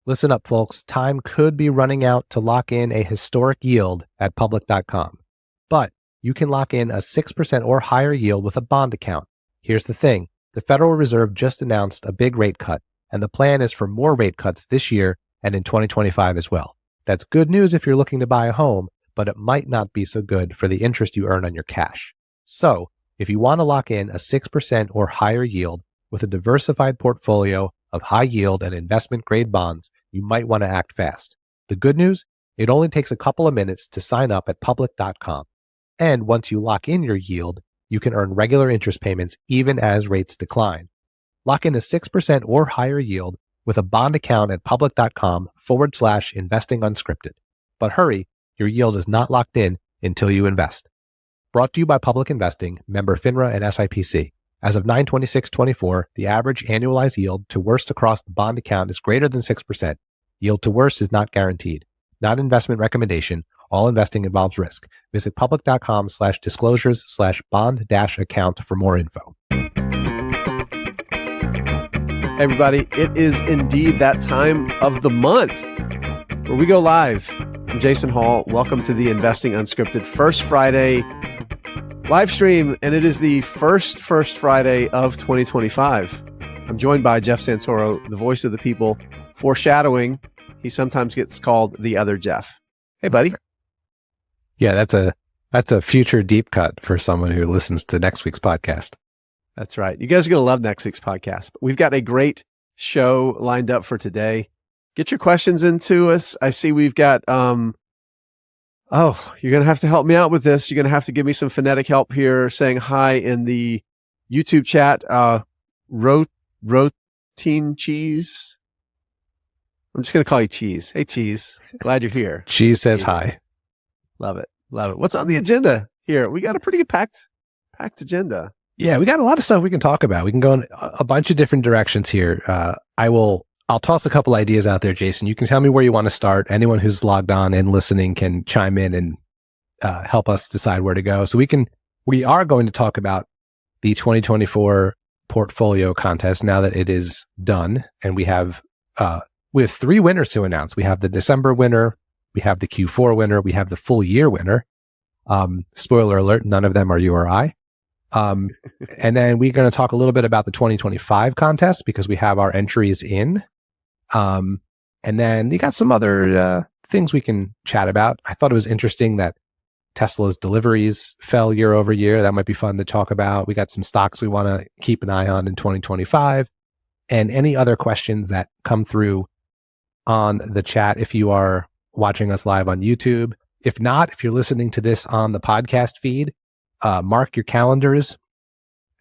Listen up, folks. Time could be running out to lock in a historic yield at public.com. But you can lock in a 6% or higher yield with a bond account. Here's the thing. The Federal Reserve just announced a big rate cut, and the plan is for more rate cuts this year and in 2025 as well. That's good news if you're looking to buy a home, but it might not be so good for the interest you earn on your cash. So, if you want to lock in a 6% or higher yield with a diversified portfolio of high yield and investment grade bonds, you might want to act fast. The good news? It only takes a couple of minutes to sign up at public.com. And once you lock in your yield, you can earn regular interest payments even as rates decline. Lock in a 6% or higher yield with a bond account at public.com/investing unscripted. But hurry, your yield is not locked in until you invest. Brought to you by Public Investing, member FINRA and SIPC. As of 9/26/24, the average annualized yield to worst across the bond account is greater than 6%. Yield to worst is not guaranteed. Not an investment recommendation. All investing involves risk. Visit public.com/disclosures/bond-account for more info. Hey everybody, it is indeed that time of the month where we go live. I'm Jason Hall. Welcome to the Investing Unscripted First Friday live stream, and it is the first Friday of 2025. I'm joined by Jeff Santoro, the voice of the people, foreshadowing. He sometimes gets called the other Jeff. Hey, buddy. Yeah, that's a future deep cut for someone who listens to next week's podcast. That's right. You guys are going to love next week's podcast. But we've got a great show lined up for today. Get your questions into us. I see we've got, you're going to have to help me out with this. You're going to have to give me some phonetic help here, saying hi in the YouTube chat. Routine Cheese. I'm just going to call you Cheese. Hey, Cheese. Glad you're here. Cheese says hi. Love it. Love it. What's on the agenda here? We got a pretty packed agenda. Yeah, we got a lot of stuff we can talk about. We can go in a bunch of different directions here. I'll toss a couple ideas out there, Jason. You can tell me where you want to start. Anyone who's logged on and listening can chime in and help us decide where to go. So we are going to talk about the 2024 portfolio contest now that it is done, and we have 3 winners to announce. We have the December winner, we have the Q4 winner, we have the full year winner. Spoiler alert, none of them are you or I. And then we're going to talk a little bit about the 2025 contest because we have our entries in. And then you got some other things we can chat about. I thought it was interesting that Tesla's deliveries fell year over year. That might be fun to talk about. We got some stocks we want to keep an eye on in 2025. And any other questions that come through on the chat if you are watching us live on YouTube. If not, if you're listening to this on the podcast feed, mark your calendars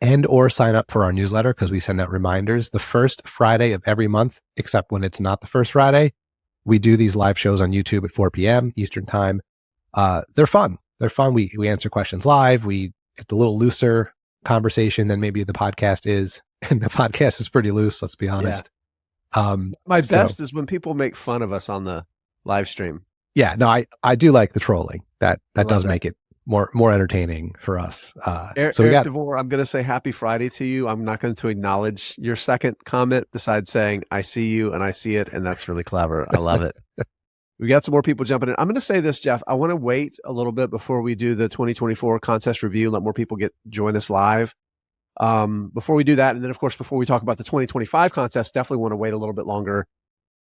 and or sign up for our newsletter because we send out reminders the first Friday of every month, except when it's not the first Friday. We do these live shows on YouTube at 4 p.m. Eastern time. They're fun. We answer questions live. We get a little looser conversation than maybe the podcast is. And the podcast is pretty loose, let's be honest. Yeah. My best is when people make fun of us on the live stream. Yeah, no, I do like the trolling. That does make it more entertaining for us. Eric DeVore, I'm going to say happy Friday to you. I'm not going to acknowledge your second comment besides saying I see you and I see it, and that's really clever. I love it. We got some more people jumping in. I'm going to say this, Jeff. I want to wait a little bit before we do the 2024 contest review. Let more people join us live. Before we do that, and then of course before we talk about the 2025 contest, definitely want to wait a little bit longer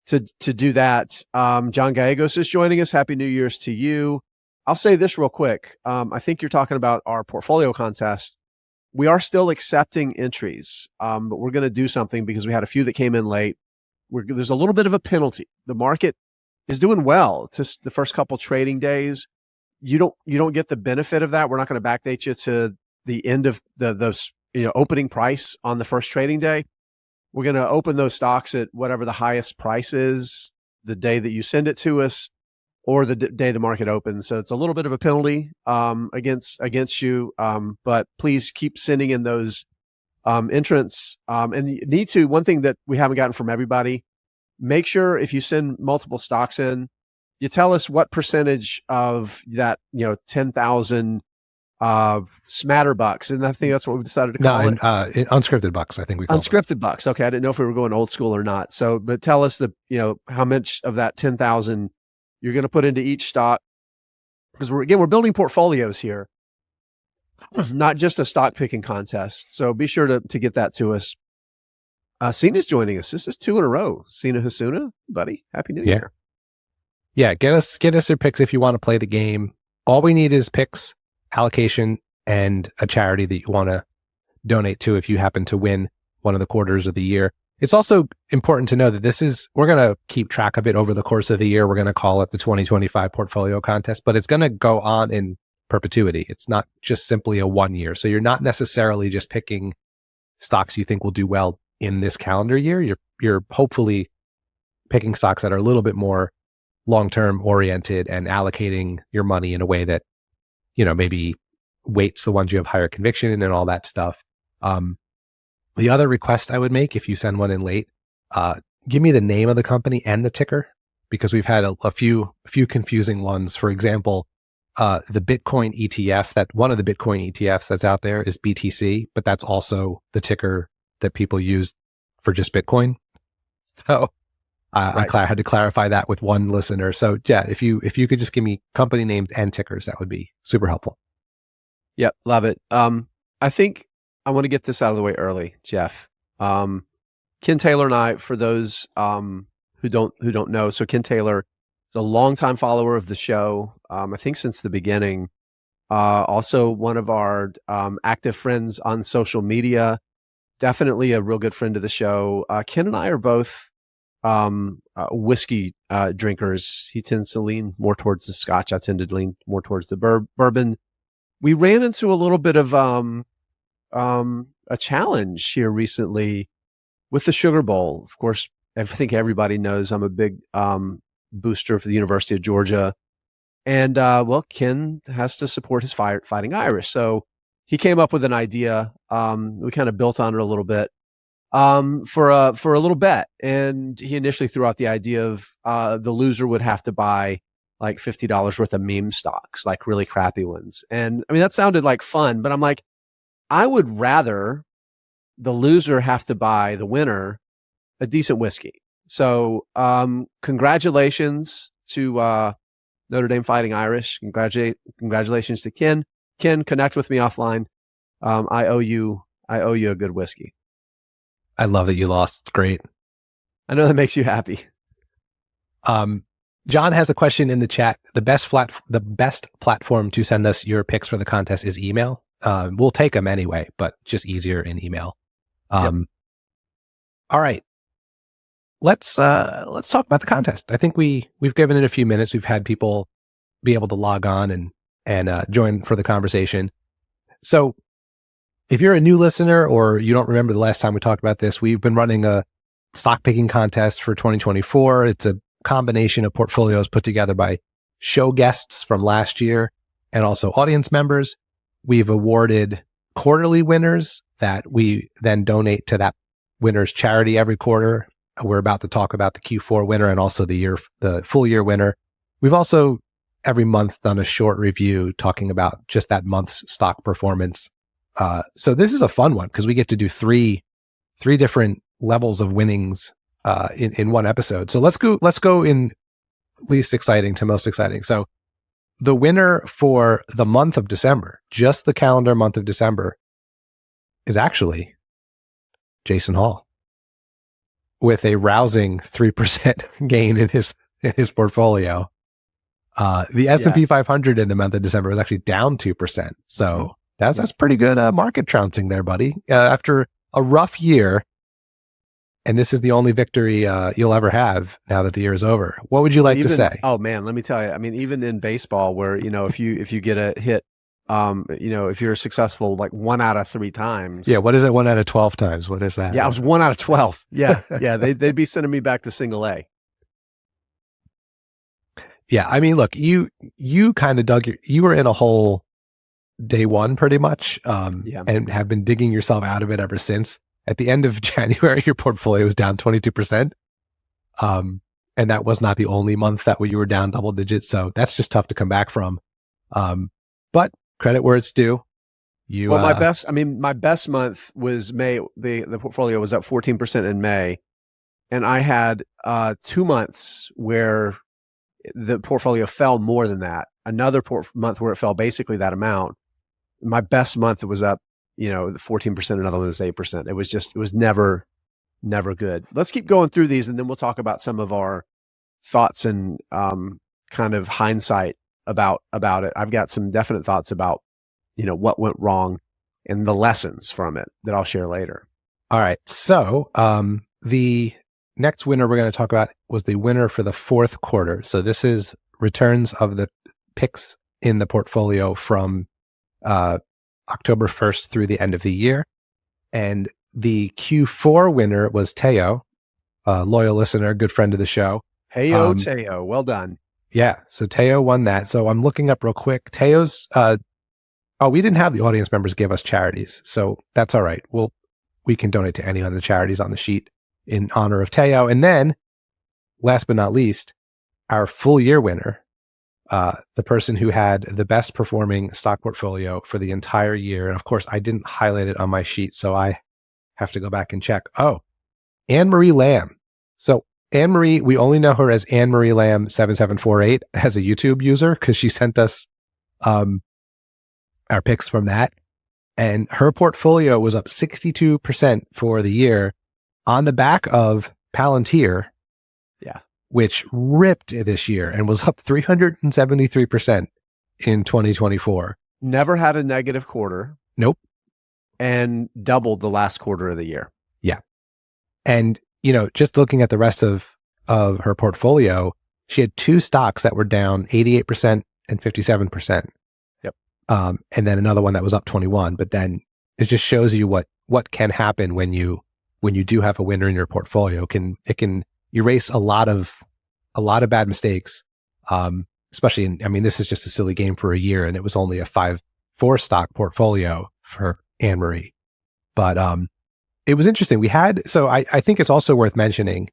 to do that. John Gallegos is joining us. Happy New Year's to you. I'll say this real quick. I think you're talking about our portfolio contest. We are still accepting entries, but we're going to do something because we had a few that came in late. There's a little bit of a penalty. The market is doing well to the first couple trading days. You don't get the benefit of that. We're not going to backdate you to the end of the opening price on the first trading day. We're going to open those stocks at whatever the highest price is the day that you send it to us or the day the market opens. So it's a little bit of a penalty against you, but please keep sending in those entrants. And you need to, one thing that we haven't gotten from everybody, make sure if you send multiple stocks in, you tell us what percentage of that 10,000 smatter bucks, and I think that's what we decided to call it. Unscripted bucks, I think we call Unscripted bucks. Okay, I didn't know if we were going old school or not. So, but tell us how much of that 10,000 you're going to put into each stock, because we're building portfolios here, not just a stock picking contest. So be sure to get that to us. Sina's joining us. This is 2 in a row. Sina Hasuna, buddy, happy New Year. Yeah, get us your picks if you want to play the game. All we need is picks, allocation, and a charity that you want to donate to if you happen to win one of the quarters of the year. It's also important to know that we're going to keep track of it over the course of the year. We're going to call it the 2025 portfolio contest, but it's going to go on in perpetuity. It's not just simply a 1 year. So you're not necessarily just picking stocks you think will do well in this calendar year. You're hopefully picking stocks that are a little bit more long-term oriented and allocating your money in a way that, maybe weights the ones you have higher conviction in and all that stuff. The other request I would make if you send one in late, give me the name of the company and the ticker, because we've had a few confusing ones. For example, the Bitcoin ETF, one of the Bitcoin ETFs that's out there is BTC, but that's also the ticker that people use for just Bitcoin. So right. I had to clarify that with one listener. So yeah, if you could just give me company names and tickers, that would be super helpful. Yep, love it. I think I want to get this out of the way early, Jeff. Ken Taylor and I, for those who don't know, so Ken Taylor is a longtime follower of the show. I think since the beginning. Also one of our active friends on social media. Definitely a real good friend of the show. Ken and I are both whiskey drinkers. He tends to lean more towards the Scotch. I tend to lean more towards the bourbon. We ran into a little bit of a challenge here recently with the Sugar Bowl. Of course, I think everybody knows I'm a big booster for the University of Georgia. And Ken has to support his Fighting Irish. So he came up with an idea. We kind of built on it a little bit for a little bet. And he initially threw out the idea of the loser would have to buy like $50 worth of meme stocks, like really crappy ones. And I mean, that sounded like fun, but I'm like, I would rather the loser have to buy the winner a decent whiskey. So congratulations to Notre Dame Fighting Irish. Congratulations to Ken. Ken, connect with me offline. I owe you a good whiskey. I love that you lost. It's great. I know that makes you happy. John has a question in the chat. The best platform to send us your picks for the contest is email. We'll take them anyway, but just easier in email. Yep. All right. Let's talk about the contest. I think we've given it a few minutes. We've had people be able to log on and join for the conversation. So if you're a new listener or you don't remember the last time we talked about this, we've been running a stock picking contest for 2024. It's a combination of portfolios put together by show guests from last year and also audience members. We've awarded quarterly winners that we then donate to that winner's charity every quarter. We're about to talk about the Q4 winner and also the full year winner. We've also every month done a short review talking about just that month's stock performance. So this is a fun one because we get to do three different levels of winnings in one episode. So let's go in least exciting to most exciting. So the winner for the month of December, just the calendar month of December, is actually Jason Hall with a rousing 3% gain in his portfolio. The S&P 500 in the month of December was actually down 2%. So that's pretty good market trouncing there, buddy. After a rough year, and this is the only victory you'll ever have now that the year is over. What would you like to say? Oh man, let me tell you. I mean, even in baseball, where if you get a hit, if you're successful like 1 out of 3 times. Yeah, what is it? 1 out of 12 times. What is that? Yeah, I was 1 out of 12. Yeah, yeah. They'd be sending me back to single A. Yeah, I mean, look, you kind of you were in a hole day one pretty much, and have been digging yourself out of it ever since. At the end of January, your portfolio was down 22%. And that was not the only month that you were down double digits. So that's just tough to come back from. But Credit where it's due. You Well, my best month was May. The portfolio was up 14% in May, and I had 2 months where the portfolio fell more than that. Another month where it fell basically that amount. My best month was up, 14%. Another one was 8%. It was never good. Let's keep going through these, and then we'll talk about some of our thoughts and kind of hindsight about it. I've got some definite thoughts about what went wrong and the lessons from it that I'll share later. All right. So the next winner we're going to talk about was the winner for the fourth quarter. So this is returns of the picks in the portfolio from October 1st through the end of the year. And the Q4 winner was Teo, a loyal listener, good friend of the show. Hey-o, Teo. Well done. Yeah. So Teo won that. So I'm looking up real quick. Teo's, we didn't have the audience members give us charities. So that's all right. We can donate to any of the charities on the sheet in honor of Teo. And then last but not least, our full year winner, the person who had the best performing stock portfolio for the entire year. And of course, I didn't highlight it on my sheet, so I have to go back and check. Oh, Anne-Marie Lamb. So Anne-Marie, we only know her as Anne-Marie Lamb 7748 as a YouTube user because she sent us our picks from that. And her portfolio was up 62% for the year on the back of Palantir. Yeah. Which ripped this year and was up 373% in 2024. Never had a negative quarter. Nope. And doubled the last quarter of the year. Yeah. And, just looking at the rest of her portfolio, she had two stocks that were down 88% and 57%. Yep. And then another one that was up 21. But then it just shows you what can happen when you do have a winner in your portfolio. It can erase a lot of bad mistakes. Especially this is just a silly game for a year, and it was only a 5-4 stock portfolio for Anne-Marie. But it was interesting. I think it's also worth mentioning.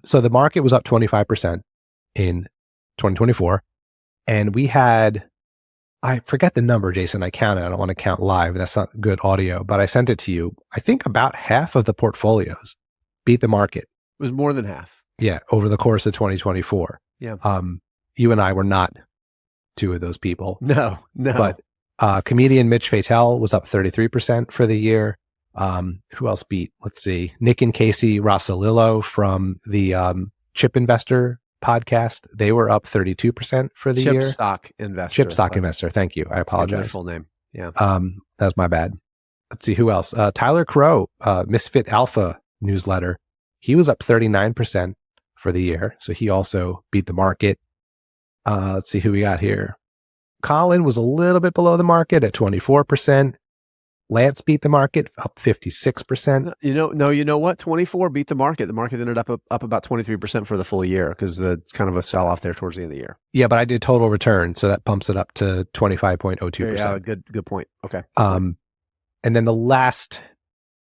So the market was up 25% in 2024, and we had, I forget the number, Jason. I counted. I don't want to count live. That's not good audio, but I sent it to you. I think about half of the portfolios beat the market. It was more than half. Yeah, over the course of 2024. Yeah. You and I were not two of those people. No. But comedian Mitch Fatel was up 33% for the year. Who else beat? Let's see. Nick and Casey Rossalillo from the Chip Investor podcast. They were up 32% for the year. Chip Stock Investor. Chip Stock Investor. Thank you. I apologize. Full name. Yeah. That was my bad. Let's see who else. Tyler Crow, Misfit Alpha newsletter. He was up 39% for the year. So he also beat the market. Let's see who we got here. Colin was a little bit below the market at 24%. Lance beat the market up 56%. You know what? 24 beat the market. The market ended up about 23% for the full year because it's kind of a sell off there towards the end of the year. Yeah, but I did total return, so that pumps it up to 25.02%. Yeah, good point. Okay. And then the last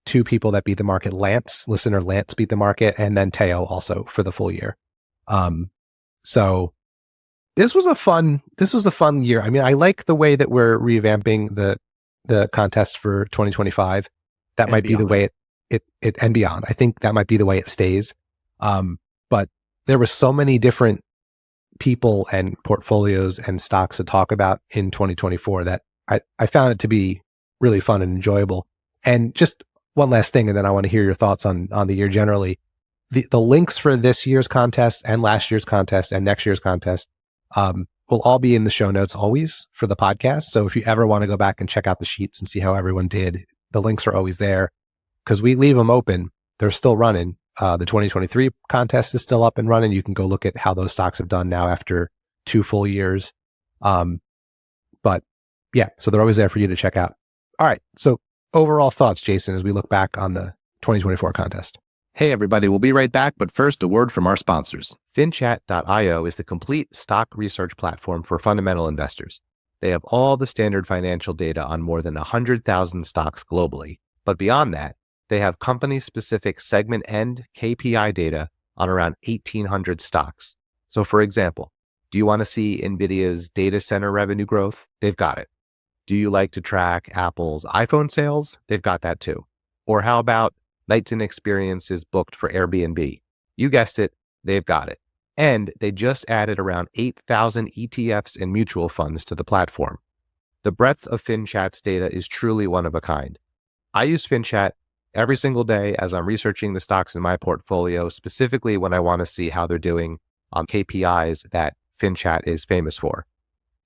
two people that beat the market, listener Lance beat the market, and then Teo also for the full year. So this was a fun year. I mean, I like the way that we're revamping the contest for 2025. That And might be the beyond. way it and beyond. I think that might be the way it stays. But there were so many different people and portfolios and stocks to talk about in 2024 that I found it to be really fun and enjoyable. And just one last thing, and then I want to hear your thoughts on the year generally. The links for this year's contest and last year's contest and next year's contest will all be in the show notes always for the podcast. So if you ever want to go back and check out the sheets and see how everyone did, the links are always there because we leave them open. They're still running. The 2023 contest is still up and running. You can go look at how those stocks have done now after 2 full years. But yeah, so they're always there for you to check out. All right. So overall thoughts, Jason, as we look back on the 2024 contest. Hey everybody, we'll be right back, but first a word from our sponsors. FinChat.io is the complete stock research platform for fundamental investors. They have all the standard financial data on more than 100,000 stocks globally. But beyond that, they have company-specific segment and KPI data on around 1,800 stocks. So for example, Do you want to see NVIDIA's data center revenue growth? They've got it. Do you like to track Apple's iPhone sales? They've got that too. Or how about nights and experiences booked for Airbnb? You guessed it, they've got it. And they just added around 8,000 ETFs and mutual funds to the platform. The breadth of FinChat's data is truly one of a kind. I use FinChat every single day as I'm researching the stocks in my portfolio, specifically when I want to see how they're doing on KPIs that FinChat is famous for.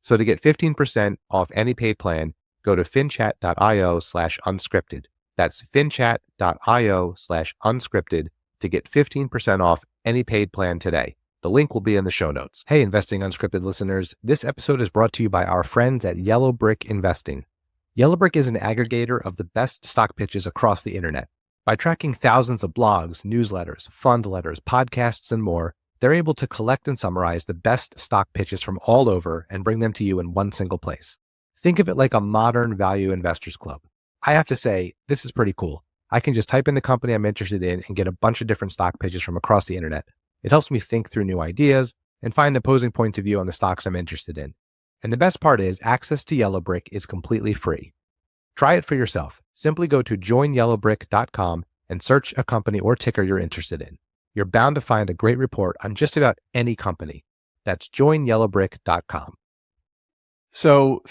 So to get 15% off any paid plan, go to finchat.io/unscripted. That's finchat.io/unscripted to get 15% off any paid plan today. The link will be in the show notes. Hey, Investing Unscripted listeners, this episode is brought to you by our friends at Yellow Brick Investing. Yellow Brick is an aggregator of the best stock pitches across the internet. By tracking thousands of blogs, newsletters, fund letters, podcasts, and more, they're able to collect and summarize the best stock pitches from all over and bring them to you in one single place. Think of it like a modern value investors club. I have to say, this is pretty cool. I can just type in the company I'm interested in and get a bunch of different stock pitches from across the internet. It helps me think through new ideas and find opposing points of view on the stocks I'm interested in. And the best part is, access to Yellow Brick is completely free. Try it for yourself. Simply go to joinyellowbrick.com and search a company or ticker you're interested in. You're bound to find a great report on just about any company. That's joinyellowbrick.com. So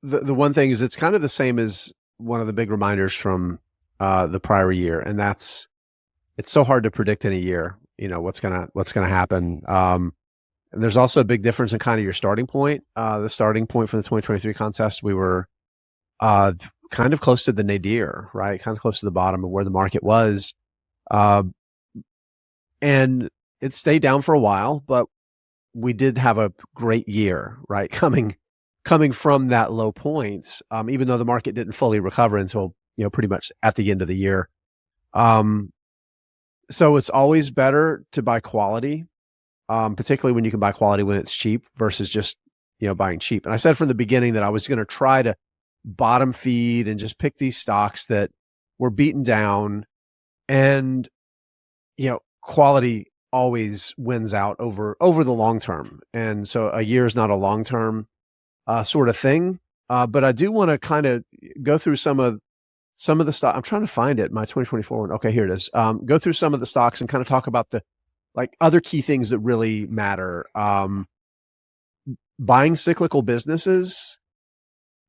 the one thing is, it's kind of the same as one of the big reminders from the prior year, and that's, it's so hard to predict in a year, what's gonna happen. And there's also a big difference in kind of your starting point. The starting point for the 2023 contest, we were kind of close to the nadir, right? Kind of close to the bottom of where the market was. And it stayed down for a while, but we did have a great year, right? Coming from that low point, even though the market didn't fully recover until, pretty much at the end of the year. So it's always better to buy quality, particularly when you can buy quality when it's cheap versus just, buying cheap. And I said from the beginning that I was going to try to bottom feed and just pick these stocks that were beaten down, and, quality always wins out over the long term. And so a year is not a long-term sort of thing. But I do want to kind of go through some of the stock. I'm trying to find it, my 2024 one. Okay, here it is. Go through some of the stocks and kind of talk about the other key things that really matter. Buying cyclical businesses,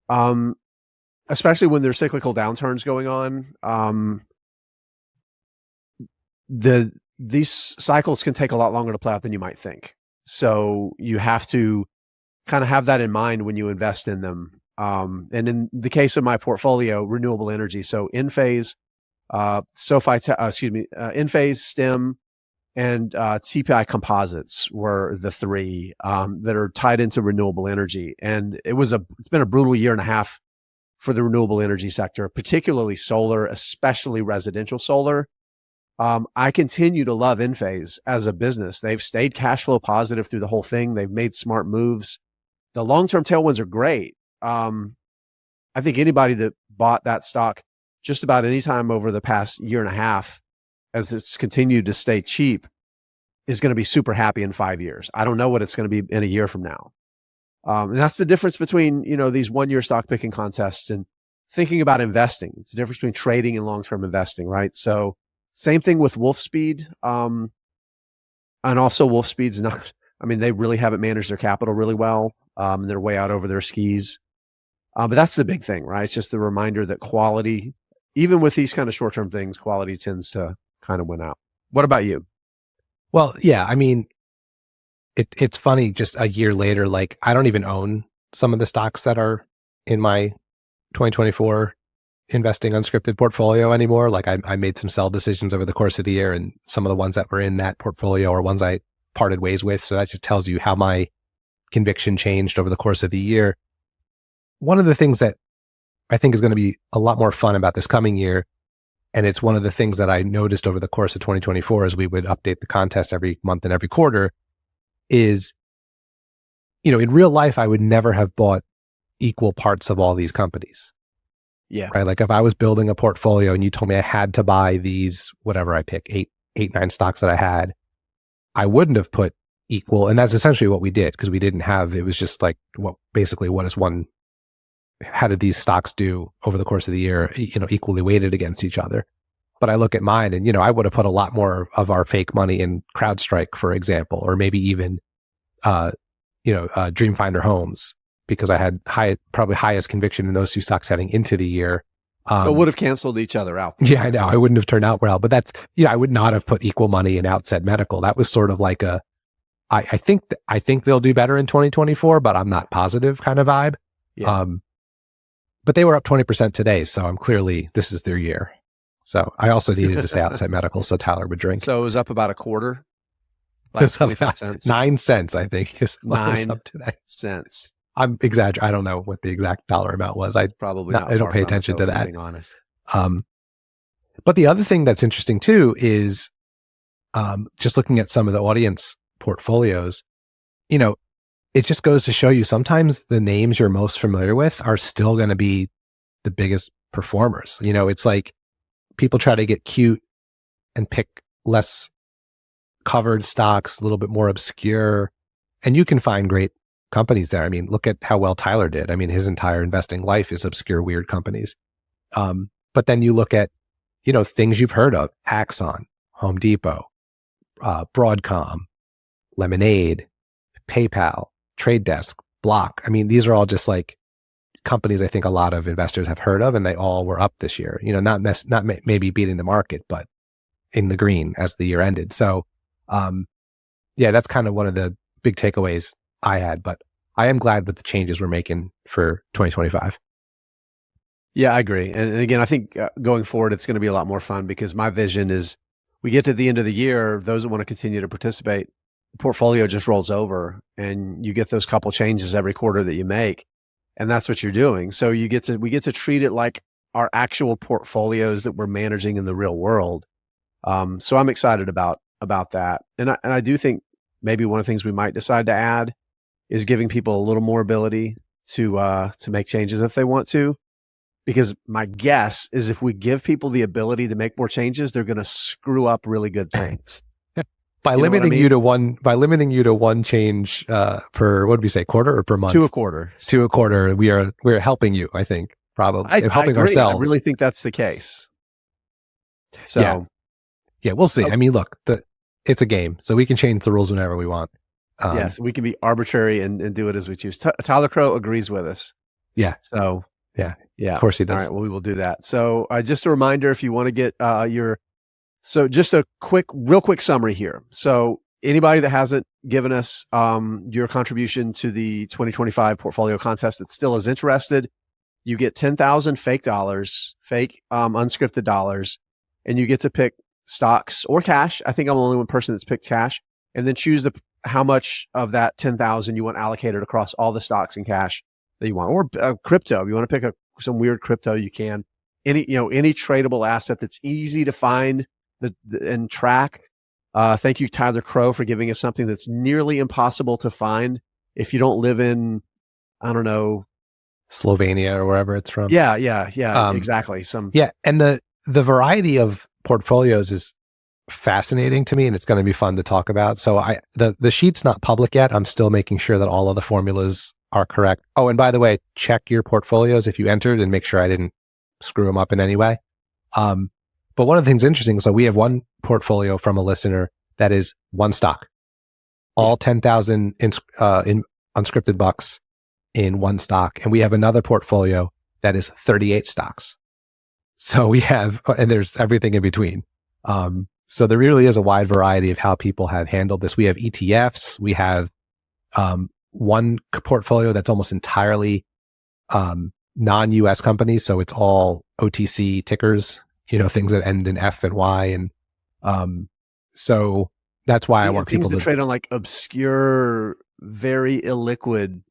especially when there's cyclical downturns going on. These cycles can take a lot longer to play out than you might think. So you have to kind of have that in mind when you invest in them. And in the case of my portfolio, renewable energy. So Enphase, Enphase, STEM, and TPI Composites were the three that are tied into renewable energy. And it's been a brutal year and a half for the renewable energy sector, particularly solar, especially residential solar. I continue to love Enphase as a business. They've stayed cash flow positive through the whole thing. They've made smart moves. The long-term tailwinds are great. I think anybody that bought that stock just about any time over the past year and a half, as it's continued to stay cheap, is going to be super happy in 5 years. I don't know what it's going to be in a year from now. And that's the difference between, these one-year stock picking contests and thinking about investing. It's the difference between trading and long-term investing, right? So same thing with Wolfspeed. And also Wolfspeed's not, they really haven't managed their capital really well. They're way out over their skis. But that's the big thing, right? It's just the reminder that quality, even with these kind of short-term things, quality tends to kind of win out. What about you? Well, yeah, it's funny, just a year later, I don't even own some of the stocks that are in my 2024 Investing Unscripted portfolio anymore. I made some sell decisions over the course of the year, and some of the ones that were in that portfolio are ones I parted ways with. So that just tells you how my conviction changed over the course of the year. One of the things that I think is going to be a lot more fun about this coming year, and it's one of the things that I noticed over the course of 2024 as we would update the contest every month and every quarter, is, in real life, I would never have bought equal parts of all these companies. Yeah. Right. If I was building a portfolio and you told me I had to buy these, whatever I pick, 9 stocks that I had, I wouldn't have put equal. And that's essentially what we did, because we didn't have, it was just like, how did these stocks do over the course of the year, equally weighted against each other. But I look at mine and, I would have put a lot more of our fake money in CrowdStrike, for example, or maybe even, Dreamfinder Homes, because I had probably highest conviction in those two stocks heading into the year. But would have canceled each other out. Yeah, I know. I wouldn't have turned out well, but that's, I would not have put equal money in Outset Medical. That was sort of like I think they'll do better in 2024, but I'm not positive kind of vibe. Yeah. But they were up 20% today, so this is their year. So I also needed to say Outset Medical so Tyler would drink. So it was up about a quarter. It's up about 9 cents, I think, is what it was up today. 9 cents. I'm exaggerating. I don't know what the exact dollar amount was. I don't pay attention to that. Being honest. But the other thing that's interesting too is just looking at some of the audience portfolios, it just goes to show you sometimes the names you're most familiar with are still going to be the biggest performers. It's like people try to get cute and pick less covered stocks, a little bit more obscure, and you can find great companies there. I mean, look at how well Tyler did. I mean, his entire investing life is obscure, weird companies. But then you look at, things you've heard of: Axon, Home Depot, Broadcom, Lemonade, PayPal, Trade Desk, Block. I mean, these are all just like companies I think a lot of investors have heard of, and they all were up this year. Not maybe beating the market, but in the green as the year ended. So, that's kind of one of the big takeaways I had. But I am glad with the changes we're making for 2025. Yeah, I agree. And again, I think going forward, it's going to be a lot more fun, because my vision is we get to the end of the year, those that want to continue to participate, the portfolio just rolls over and you get those couple changes every quarter that you make. And that's what you're doing. So we get to treat it like our actual portfolios that we're managing in the real world. So I'm excited about that. And I do think maybe one of the things we might decide to add is giving people a little more ability to make changes if they want to. Because my guess is if we give people the ability to make more changes, they're going to screw up really good things. By limiting you to one change per, what did we say, quarter or per month? To a quarter. To a quarter. We're helping you, I think, probably. Helping agree. ourselves. I really think that's the case. So yeah, we'll see. I mean, look, it's a game, so we can change the rules whenever we want. Yes, we can be arbitrary and do it as we choose. Tyler Crow agrees with us. Yeah. So yeah, of course he does. All right, well, we will do that. So just a reminder, if you want to get just a real quick summary here. So anybody that hasn't given us your contribution to the 2025 portfolio contest that still is interested, you get 10,000 fake dollars, unscripted dollars, and you get to pick stocks or cash. I think I'm the only one person that's picked cash, and then choose how much of that 10,000 you want allocated across all the stocks and cash that you want, or crypto. If you want to pick some weird crypto, you can. Any tradable asset that's easy to find and track. Thank you, Tyler Crow, for giving us something that's nearly impossible to find if you don't live in, I don't know, Slovenia or wherever it's from. Yeah, exactly. And the variety of portfolios is fascinating to me, and it's going to be fun to talk about. So the sheet's not public yet. I'm still making sure that all of the formulas are correct. Oh, and by the way, check your portfolios if you entered and make sure I didn't screw them up in any way. But one of the things interesting, so we have one portfolio from a listener that is one stock, all 10,000 in unscripted bucks in one stock. And we have another portfolio that is 38 stocks. So we have, and there's everything in between. So there really is a wide variety of how people have handled this. We have ETFs. We have one portfolio that's almost entirely non-US companies. So it's all OTC tickers, things that end in F and Y. And so that's why I want people to trade on like obscure, very illiquid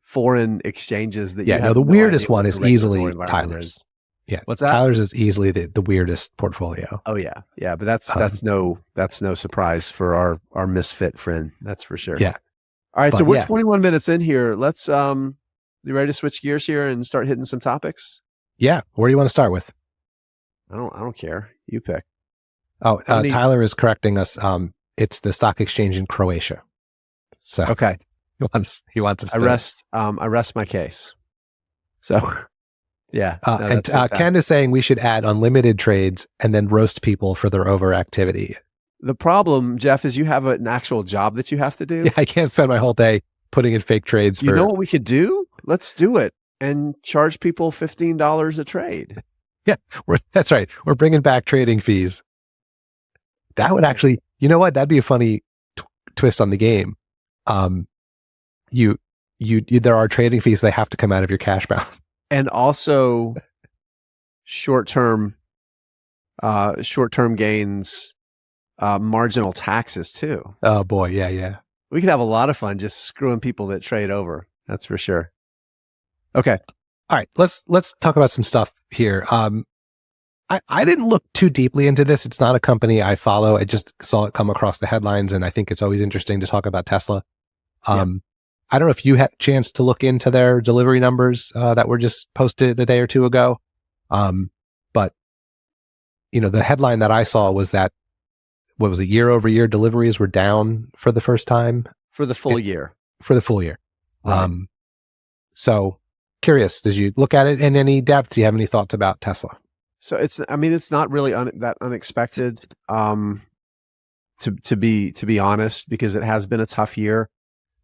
foreign exchanges that the weirdest one is easily Tyler's. Yeah. What's that? Tyler's is easily the weirdest portfolio. Oh yeah. Yeah. But that's no surprise for our misfit friend. That's for sure. Yeah. All right. So we're 21 minutes in here. Let's, you ready to switch gears here and start hitting some topics? Yeah. Where do you want to start with? I don't care. You pick. Oh, Tyler is correcting us. It's the stock exchange in Croatia. So Okay. he wants us I rest my case. So yeah. No, and that's fantastic. Ken is saying we should add unlimited trades and then roast people for their overactivity. The problem, Jeff, is you have an actual job that you have to do. Yeah, I can't spend my whole day putting in fake trades. You know what we could do? Let's do it and charge people $15 a trade. Yeah, that's right. We're bringing back trading fees. That would actually, you know what? That'd be a funny twist on the game. There are trading fees. They have to come out of your cash balance. And also short-term gains, marginal taxes too. Oh boy. Yeah. We could have a lot of fun just screwing people that trade over. That's for sure. Okay. All right. Let's talk about some stuff here. I didn't look too deeply into this. It's not a company I follow. I just saw it come across the headlines, and I think it's always interesting to talk about Tesla. I don't know if you had a chance to look into their delivery numbers that were just posted a day or two ago. But the headline that I saw was that, what was it, year-over-year deliveries were down for the first time? For the full year. For the full year. Right. So curious, did you look at it in any depth? Do you have any thoughts about Tesla? So it's not really that unexpected, to be honest, because it has been a tough year.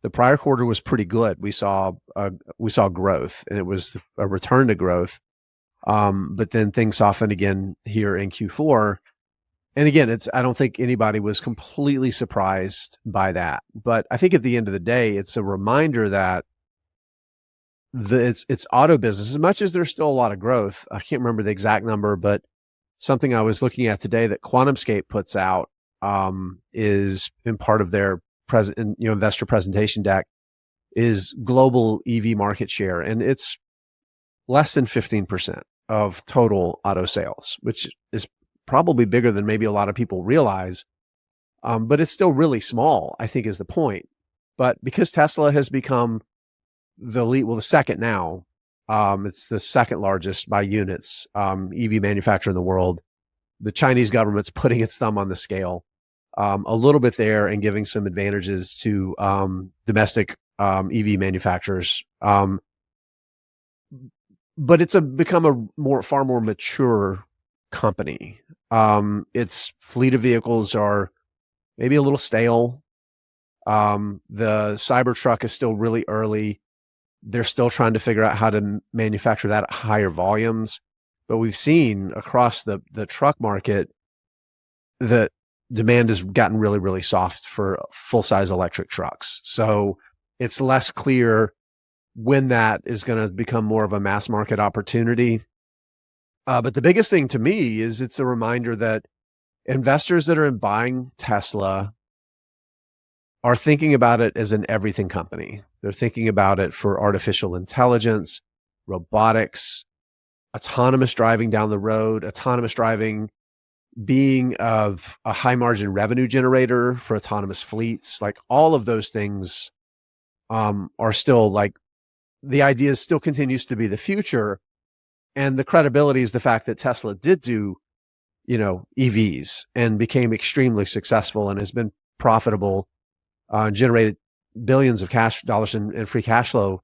The prior quarter was pretty good. We saw growth, and it was a return to growth. But then things softened again here in Q4. And again, I don't think anybody was completely surprised by that. But I think at the end of the day, it's a reminder that it's auto business, as much as there's still a lot of growth. I can't remember the exact number, but something I was looking at today that QuantumScape puts out is in part of their investor presentation deck, is global EV market share, and it's less than 15% of total auto sales, which is probably bigger than maybe a lot of people realize. But it's still really small, I think, is the point. But because Tesla has become the second now, it's the second largest by units EV manufacturer in the world. The Chinese government's putting its thumb on the scale a little bit there and giving some advantages to domestic EV manufacturers. But it's become a far more mature company. Its fleet of vehicles are maybe a little stale. The Cybertruck is still really early. They're still trying to figure out how to manufacture that at higher volumes. But we've seen across the truck market that demand has gotten really, really soft for full-size electric trucks. So it's less clear when that is going to become more of a mass market opportunity. But the biggest thing to me is it's a reminder that investors that are buying Tesla are thinking about it as an everything company. They're thinking about it for artificial intelligence, robotics, autonomous driving down the road, autonomous driving being of a high margin revenue generator for autonomous fleets. Like all of those things are still like, the idea still continues to be the future. And the credibility is the fact that Tesla did do, EVs and became extremely successful and has been profitable, generated billions of dollars in free cash flow,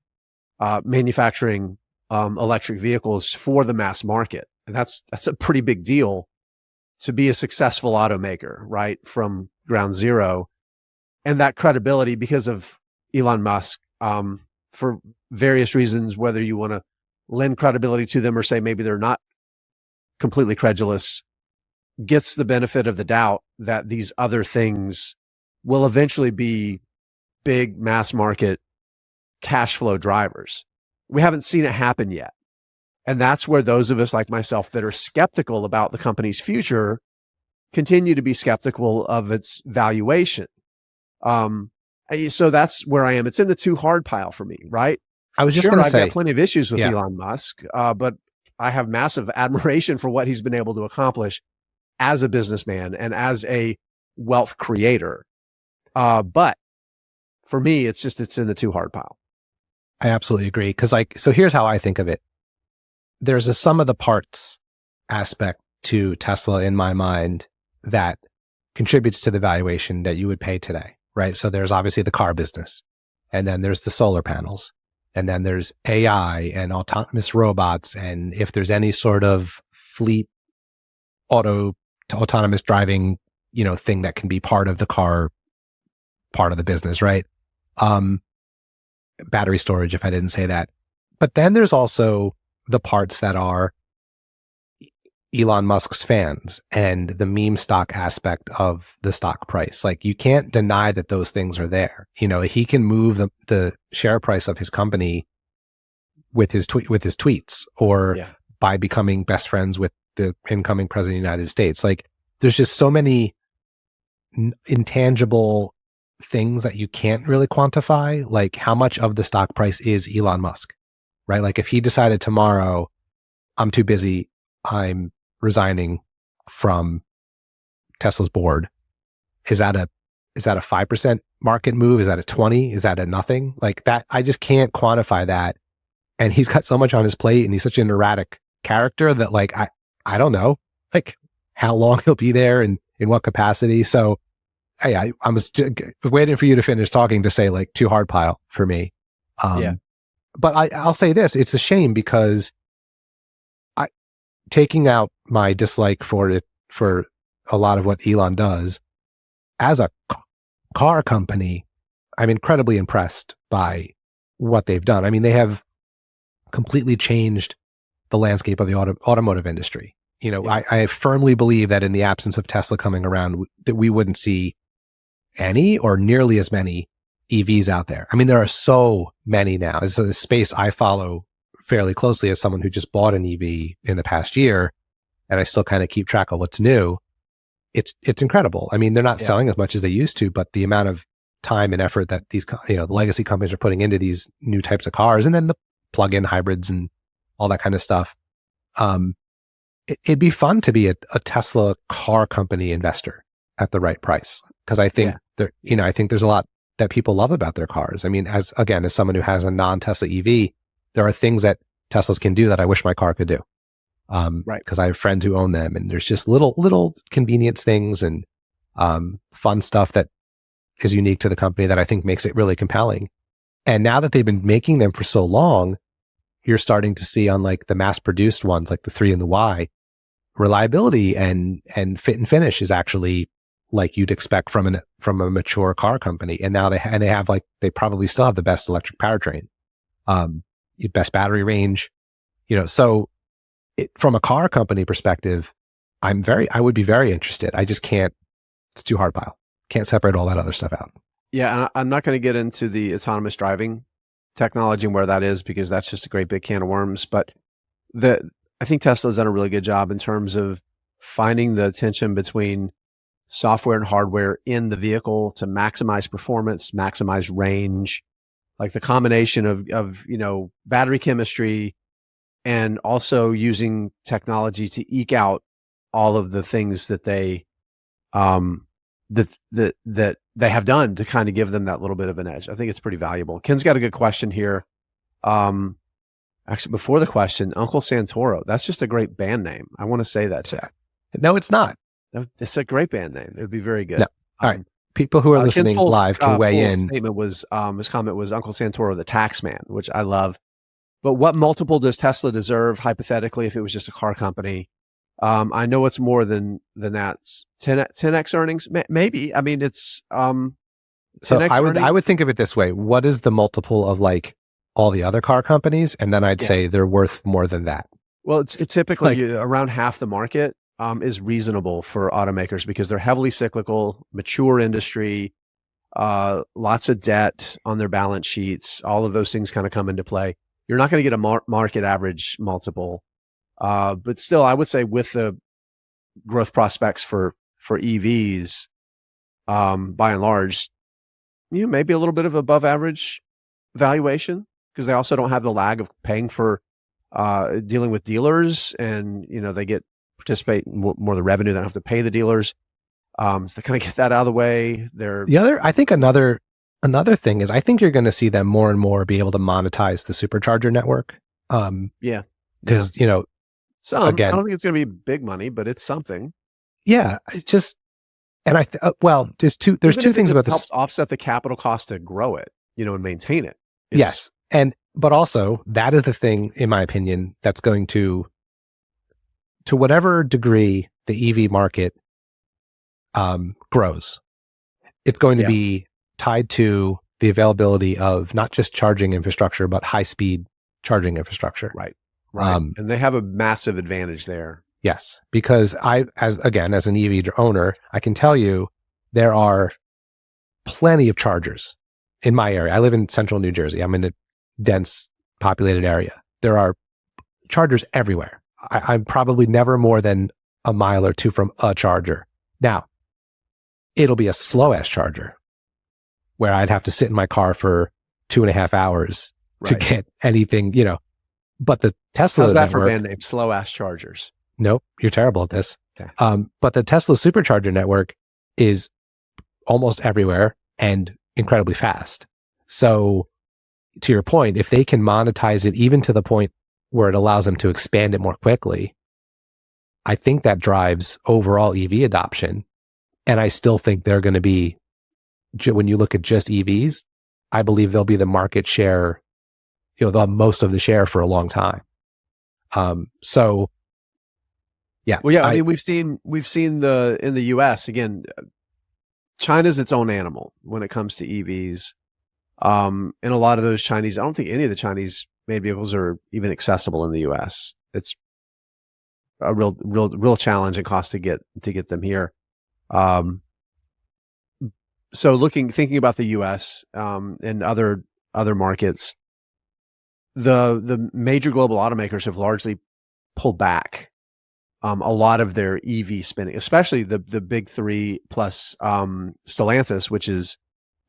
manufacturing electric vehicles for the mass market. And that's a pretty big deal to be a successful automaker, right? From ground zero. And that credibility, because of Elon Musk, for various reasons, whether you want to lend credibility to them or say maybe they're not completely credulous, gets the benefit of the doubt that these other things will eventually be big mass market cash flow drivers. We haven't seen it happen yet. And that's where those of us like myself that are skeptical about the company's future continue to be skeptical of its valuation. So that's where I am. It's in the too hard pile for me, right? I was just going to say, I've got plenty of issues with Elon Musk, but I have massive admiration for what he's been able to accomplish as a businessman and as a wealth creator. But for me, it's in the too hard pile. I absolutely agree. So here's how I think of it. There's a sum of the parts aspect to Tesla in my mind that contributes to the valuation that you would pay today, right? So there's obviously the car business, and then there's the solar panels, and then there's AI and autonomous robots. And if there's any sort of fleet autonomous driving, thing that can be part of the car, part of the business, right? Battery storage, if I didn't say that. But then there's also the parts that are Elon Musk's fans and the meme stock aspect of the stock price. Like, you can't deny that those things are there. He can move the share price of his company with his tweets, or by becoming best friends with the incoming president of the United States. Like, there's just so many intangible things that you can't really quantify. Like, how much of the stock price is Elon Musk, right? Like, if he decided tomorrow, I'm too busy, I'm resigning from Tesla's board, is that a 5% market move? Is that a 20? Is that a nothing? Like that, I just can't quantify that. And he's got so much on his plate, and he's such an erratic character that, like, I don't know, like, how long he'll be there and in what capacity. So I was waiting for you to finish talking to say, like, too hard pile for me. But I'll say this, it's a shame, because taking out my dislike for a lot of what Elon does, as a car company, I'm incredibly impressed by what they've done. I mean, they have completely changed the landscape of the automotive industry. I firmly believe that in the absence of Tesla coming around, that we wouldn't see any or nearly as many EVs out there. I mean, there are so many now. This is a space I follow fairly closely as someone who just bought an EV in the past year, and I still kind of keep track of what's new. It's incredible. I mean, they're not selling as much as they used to, but the amount of time and effort that these, the legacy companies are putting into these new types of cars, and then the plug-in hybrids and all that kind of stuff. It'd be fun to be a Tesla car company investor at the right price, because I think I think there's a lot that people love about their cars. I mean, as someone who has a non-Tesla EV, there are things that Teslas can do that I wish my car could do. Right. Because I have friends who own them, and there's just little convenience things and fun stuff that is unique to the company that I think makes it really compelling. And now that they've been making them for so long, you're starting to see on, like, the mass produced ones, like the 3 and the Y, reliability and fit and finish is actually like you'd expect from a mature car company. And now they probably still have the best electric powertrain, best battery range, so from a car company perspective, I would be very interested. I just can't, it's too hard pile. Can't separate all that other stuff out. Yeah. And I'm not going to get into the autonomous driving technology and where that is, because that's just a great big can of worms. But I think Tesla's done a really good job in terms of finding the tension between software and hardware in the vehicle to maximize performance, maximize range, like the combination of battery chemistry, and also using technology to eke out all of the things that they that they have done to kind of give them that little bit of an edge. I think it's pretty valuable. Ken's got a good question here. Actually, before the question, Uncle Santoro, that's just a great band name. I want to say that, Jack. No, it's not. It's a great band name. It would be very good. No. All right. People who are listening live can weigh in. Statement was, his comment was Uncle Santoro, the tax man, which I love. But what multiple does Tesla deserve, hypothetically, if it was just a car company? I know it's more than that. 10x earnings, maybe. I mean, it's so I would think of it this way: what is the multiple of, like, all the other car companies? And then I'd say they're worth more than that. Well, it's typically around half the market is reasonable for automakers, because they're heavily cyclical, mature industry, lots of debt on their balance sheets. All of those things kind of come into play. You're not going to get a market average multiple. But still, I would say with the growth prospects for EVs, by and large, maybe a little bit of above average valuation, because they also don't have the lag of paying for dealing with dealers, and they participate in more of the revenue. They don't have to pay the dealers. So they kind of get that out of the way. I think another thing is, I think you're going to see them more and more be able to monetize the supercharger network. Because again, I don't think it's going to be big money, but it's something. Yeah, And there's two Even things if it about this. helps offset the capital cost to grow it, and maintain it. Yes. But also that is the thing, in my opinion, that's going to whatever degree the EV market grows, it's going to be tied to the availability of not just charging infrastructure, but high speed charging infrastructure. Right. And they have a massive advantage there. Yes, because as an EV owner, I can tell you there are plenty of chargers in my area. I live in central New Jersey. I'm in a dense populated area. There are chargers everywhere. I'm probably never more than a mile or two from a charger. Now, it'll be a slow ass charger where I'd have to sit in my car for 2.5 hours to get anything, but the Tesla How's that network, for band name? Slow ass chargers. Nope, you're terrible at this. Okay. But the Tesla supercharger network is almost everywhere and incredibly fast. So to your point, if they can monetize it even to the point where it allows them to expand it more quickly, I think that drives overall EV adoption. And I still think they're going to be, when you look at just EVs, I believe they'll be the market share, the most of the share for a long time. Yeah. Well, I mean, we've seen in the US, again, China's its own animal when it comes to EVs. And a lot of those Chinese, I don't think any of the Chinese made vehicles are even accessible in the US. It's a real challenge and cost to get them here. So thinking about the US, and other markets, the major global automakers have largely pulled back a lot of their EV spending, especially the big three plus Stellantis, which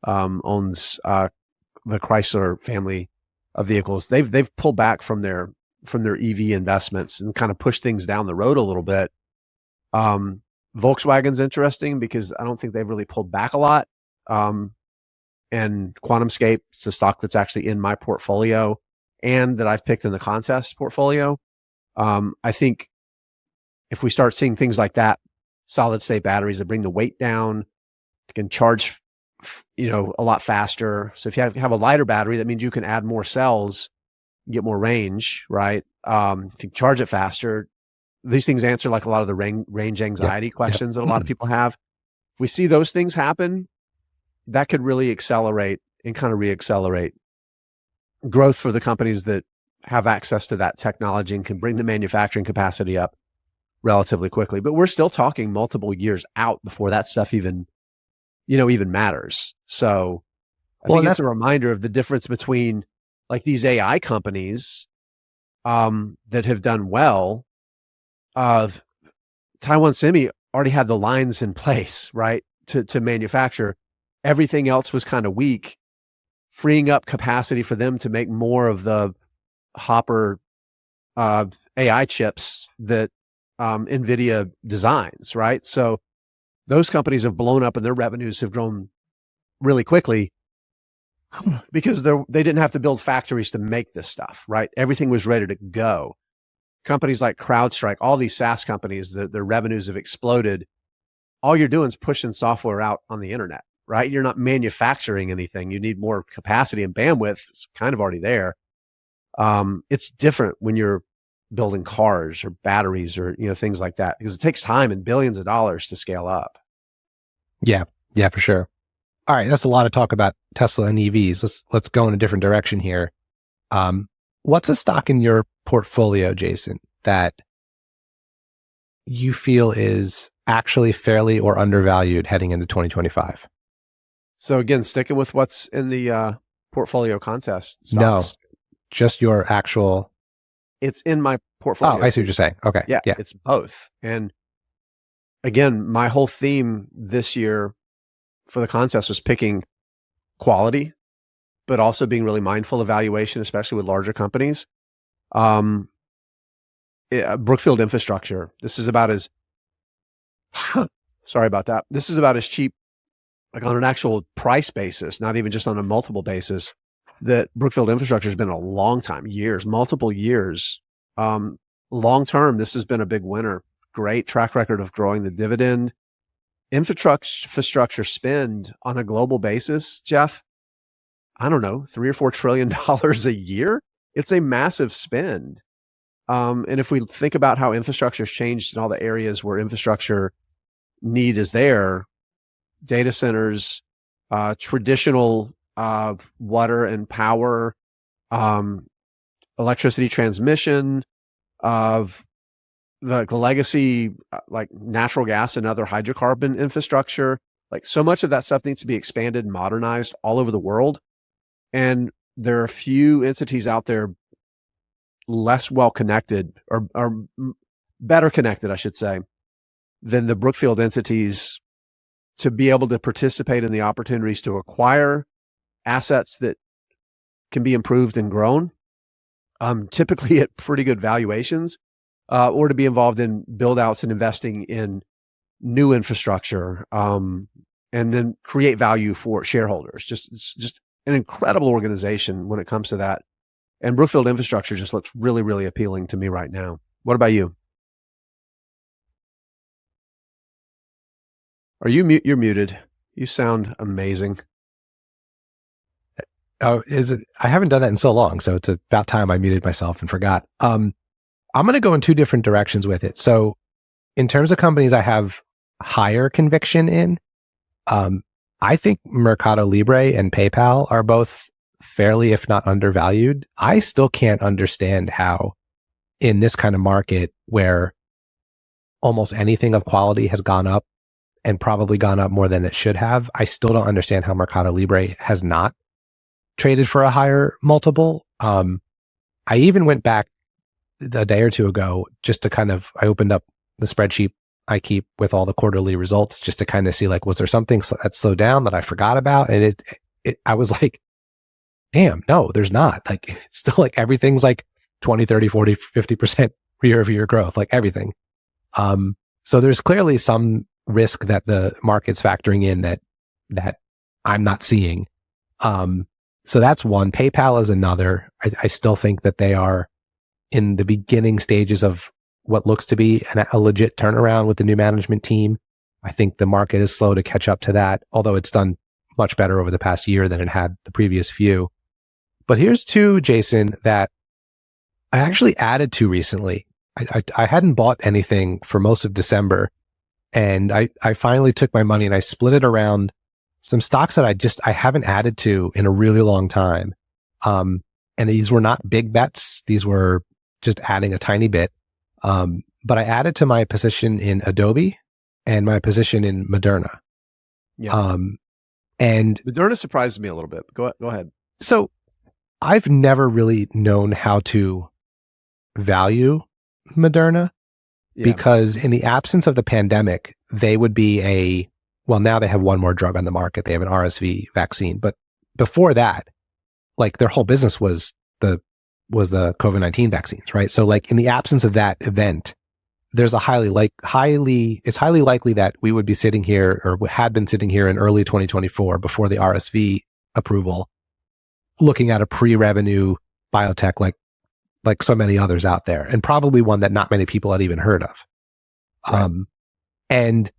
owns the Chrysler family of vehicles. They've pulled back from their EV investments and kind of pushed things down the road a little bit. Volkswagen's interesting because I don't think they've really pulled back a lot. And QuantumScape, it's a stock that's actually in my portfolio and that I've picked in the contest portfolio. I think if we start seeing things like that, solid state batteries that bring the weight down, can charge, a lot faster. So if you have a lighter battery, that means you can add more cells, get more range, right? If you charge it faster, these things answer like a lot of the range anxiety questions that a lot of people have. If we see those things happen, that could really accelerate and kind of reaccelerate growth for the companies that have access to that technology and can bring the manufacturing capacity up relatively quickly. But we're still talking multiple years out before that stuff even matters. So I think that's a reminder of the difference between like these AI companies that have done well. Taiwan Semi already had the lines in place, right, to manufacture. Everything else was kind of weak, freeing up capacity for them to make more of the Hopper AI chips that NVIDIA designs, right? So those companies have blown up and their revenues have grown really quickly because they didn't have to build factories to make this stuff, right? Everything was ready to go. Companies like CrowdStrike, all these SaaS companies, their revenues have exploded. All you're doing is pushing software out on the internet, right? You're not manufacturing anything. You need more capacity and bandwidth. It's kind of already there. It's different when you're building cars or batteries or things like that, because it takes time and billions of dollars to scale up. Yeah, for sure. All right, that's a lot of talk about Tesla and EVs. Let's go in a different direction here. What's a stock in your portfolio, Jason, that you feel is actually fairly or undervalued heading into 2025? So again, sticking with what's in the portfolio contest stocks. No, just your actual. It's in my portfolio. Oh, I see what you're saying. Okay. Yeah, it's both. And again, my whole theme this year for the contest was picking quality, but also being really mindful of valuation, especially with larger companies. Brookfield Infrastructure. This is about as sorry about that. This is about as cheap, like on an actual price basis, not even just on a multiple basis, that Brookfield Infrastructure has been a long time, multiple years. Long term, this has been a big winner. Great track record of growing the dividend infrastructure spend on a global basis, Jeff, I don't know, $3 or $4 trillion a year. It's a massive spend. And if we think about how infrastructure has changed in all the areas where infrastructure need is there, data centers, traditional water and power, electricity transmission, of the legacy, like natural gas and other hydrocarbon infrastructure, like so much of that stuff needs to be expanded and modernized all over the world. And there are a few entities out there less well connected or better connected, I should say, than the Brookfield entities to be able to participate in the opportunities to acquire assets that can be improved and grown, typically at pretty good valuations, or to be involved in build outs and investing in new infrastructure, and then create value for shareholders. Just an incredible organization when it comes to that. And Brookfield Infrastructure just looks really, really appealing to me right now. What about you? Are you mute? You're muted. You sound amazing. Oh, is it? I haven't done that in so long, so it's about time I muted myself and forgot. I'm going to go in two different directions with it. So, in terms of companies I have higher conviction in, I think Mercado Libre and PayPal are both fairly, if not undervalued. I still can't understand how, in this kind of market where almost anything of quality has gone up and probably gone up more than it should have, I still don't understand how Mercado Libre has not traded for a higher multiple. I even went back a day or two ago just to I opened up the spreadsheet I keep with all the quarterly results just to kind of see, like, was there something that slowed down that I forgot about? And I was like, damn, no, there's not. Like, it's still like everything's like 20, 30, 40, 50% year-over-year growth, like everything. So there's clearly some risk that the market's factoring in that I'm not seeing. So that's one. PayPal is another. I still think that they are in the beginning stages of what looks to be a legit turnaround with the new management team. I think the market is slow to catch up to that, although it's done much better over the past year than it had the previous few. But here's two, Jason, that I actually added to recently. I hadn't bought anything for most of December, and I finally took my money and I split it around some stocks that I haven't added to in a really long time. And these were not big bets. These were just adding a tiny bit. But I added to my position in Adobe and my position in Moderna. Yeah. And Moderna surprised me a little bit. Go ahead. So I've never really known how to value Moderna because in the absence of the pandemic, they would be now they have one more drug on the market. They have an RSV vaccine. But before that, like, their whole business was the COVID-19 vaccines, right? So, like, in the absence of that event, there's it's highly likely that we would be sitting here, or had been sitting here in early 2024 before the RSV approval, looking at a pre-revenue biotech like so many others out there, and probably one that not many people had even heard of. Right. And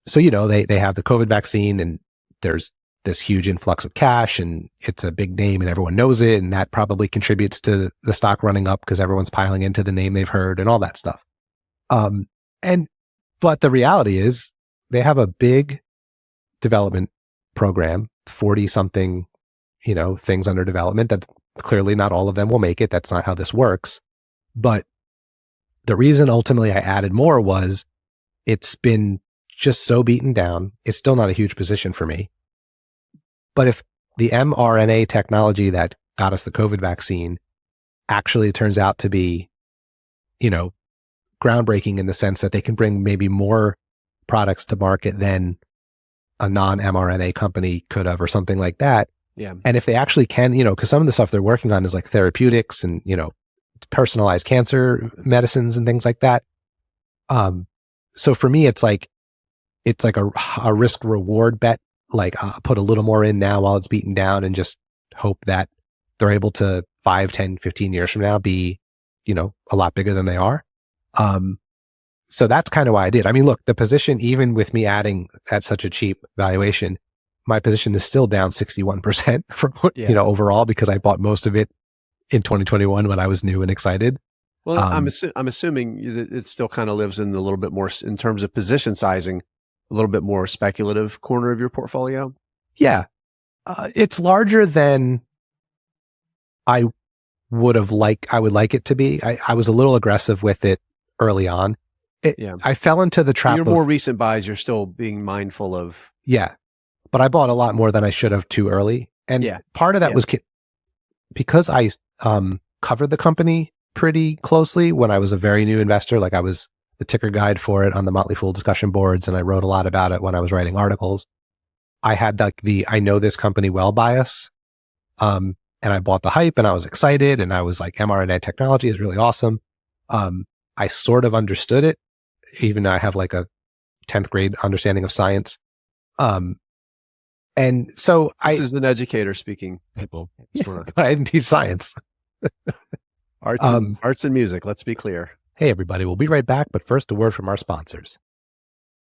so, they have the COVID vaccine, and there's this huge influx of cash, and it's a big name and everyone knows it. And that probably contributes to the stock running up because everyone's piling into the name they've heard and all that stuff. But the reality is they have a big development program, 40 something, things under development that clearly not all of them will make it. That's not how this works. But the reason ultimately I added more was it's been just so beaten down. It's still not a huge position for me. But if the mRNA technology that got us the COVID vaccine actually turns out to be, groundbreaking in the sense that they can bring maybe more products to market than a non-mRNA company could have, or something like that. Yeah. And if they actually can, because some of the stuff they're working on is like therapeutics and, personalized cancer medicines and things like that. So for me, it's like a risk reward bet. Like, I'll put a little more in now while it's beaten down and just hope that they're able to 5, 10, 15 years from now be, a lot bigger than they are. So that's kind of why I did. I mean, look, the position, even with me adding at such a cheap valuation, my position is still down 61% from overall, because I bought most of it in 2021 when I was new and excited. Well, I'm assuming that it still kind of lives in a little bit more, in terms of position sizing, a little bit more speculative corner of your portfolio. Yeah. It's larger than I would like it to be. I was a little aggressive with it early on. I fell into the trap. Your more recent buys, you're still being mindful of. Yeah. But I bought a lot more than I should have too early. And part of that was because I covered the company pretty closely when I was a very new investor. Like, I was the ticker guide for it on the Motley Fool discussion boards, and I wrote a lot about it when I was writing articles. I had like I know this company well bias. And I bought the hype and I was excited, and I was like, MRNA technology is really awesome. I sort of understood it, even though I have like a 10th grade understanding of science. And so this is an educator speaking, people. I didn't teach science. Arts and music. Let's be clear. Hey, everybody. We'll be right back. But first, a word from our sponsors.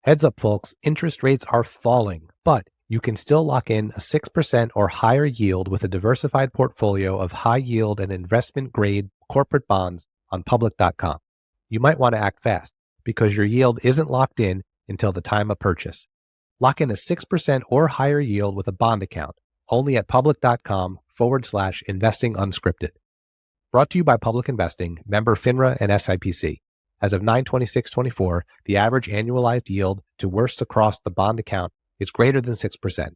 Heads up, folks. Interest rates are falling, but you can still lock in a 6% or higher yield with a diversified portfolio of high yield and investment grade corporate bonds on public.com. You might want to act fast because your yield isn't locked in until the time of purchase. Lock in a 6% or higher yield with a bond account only at public.com/investing unscripted. Brought to you by Public Investing, member FINRA and SIPC. As of 9/26/24, the average annualized yield to worst across the bond account is greater than 6%.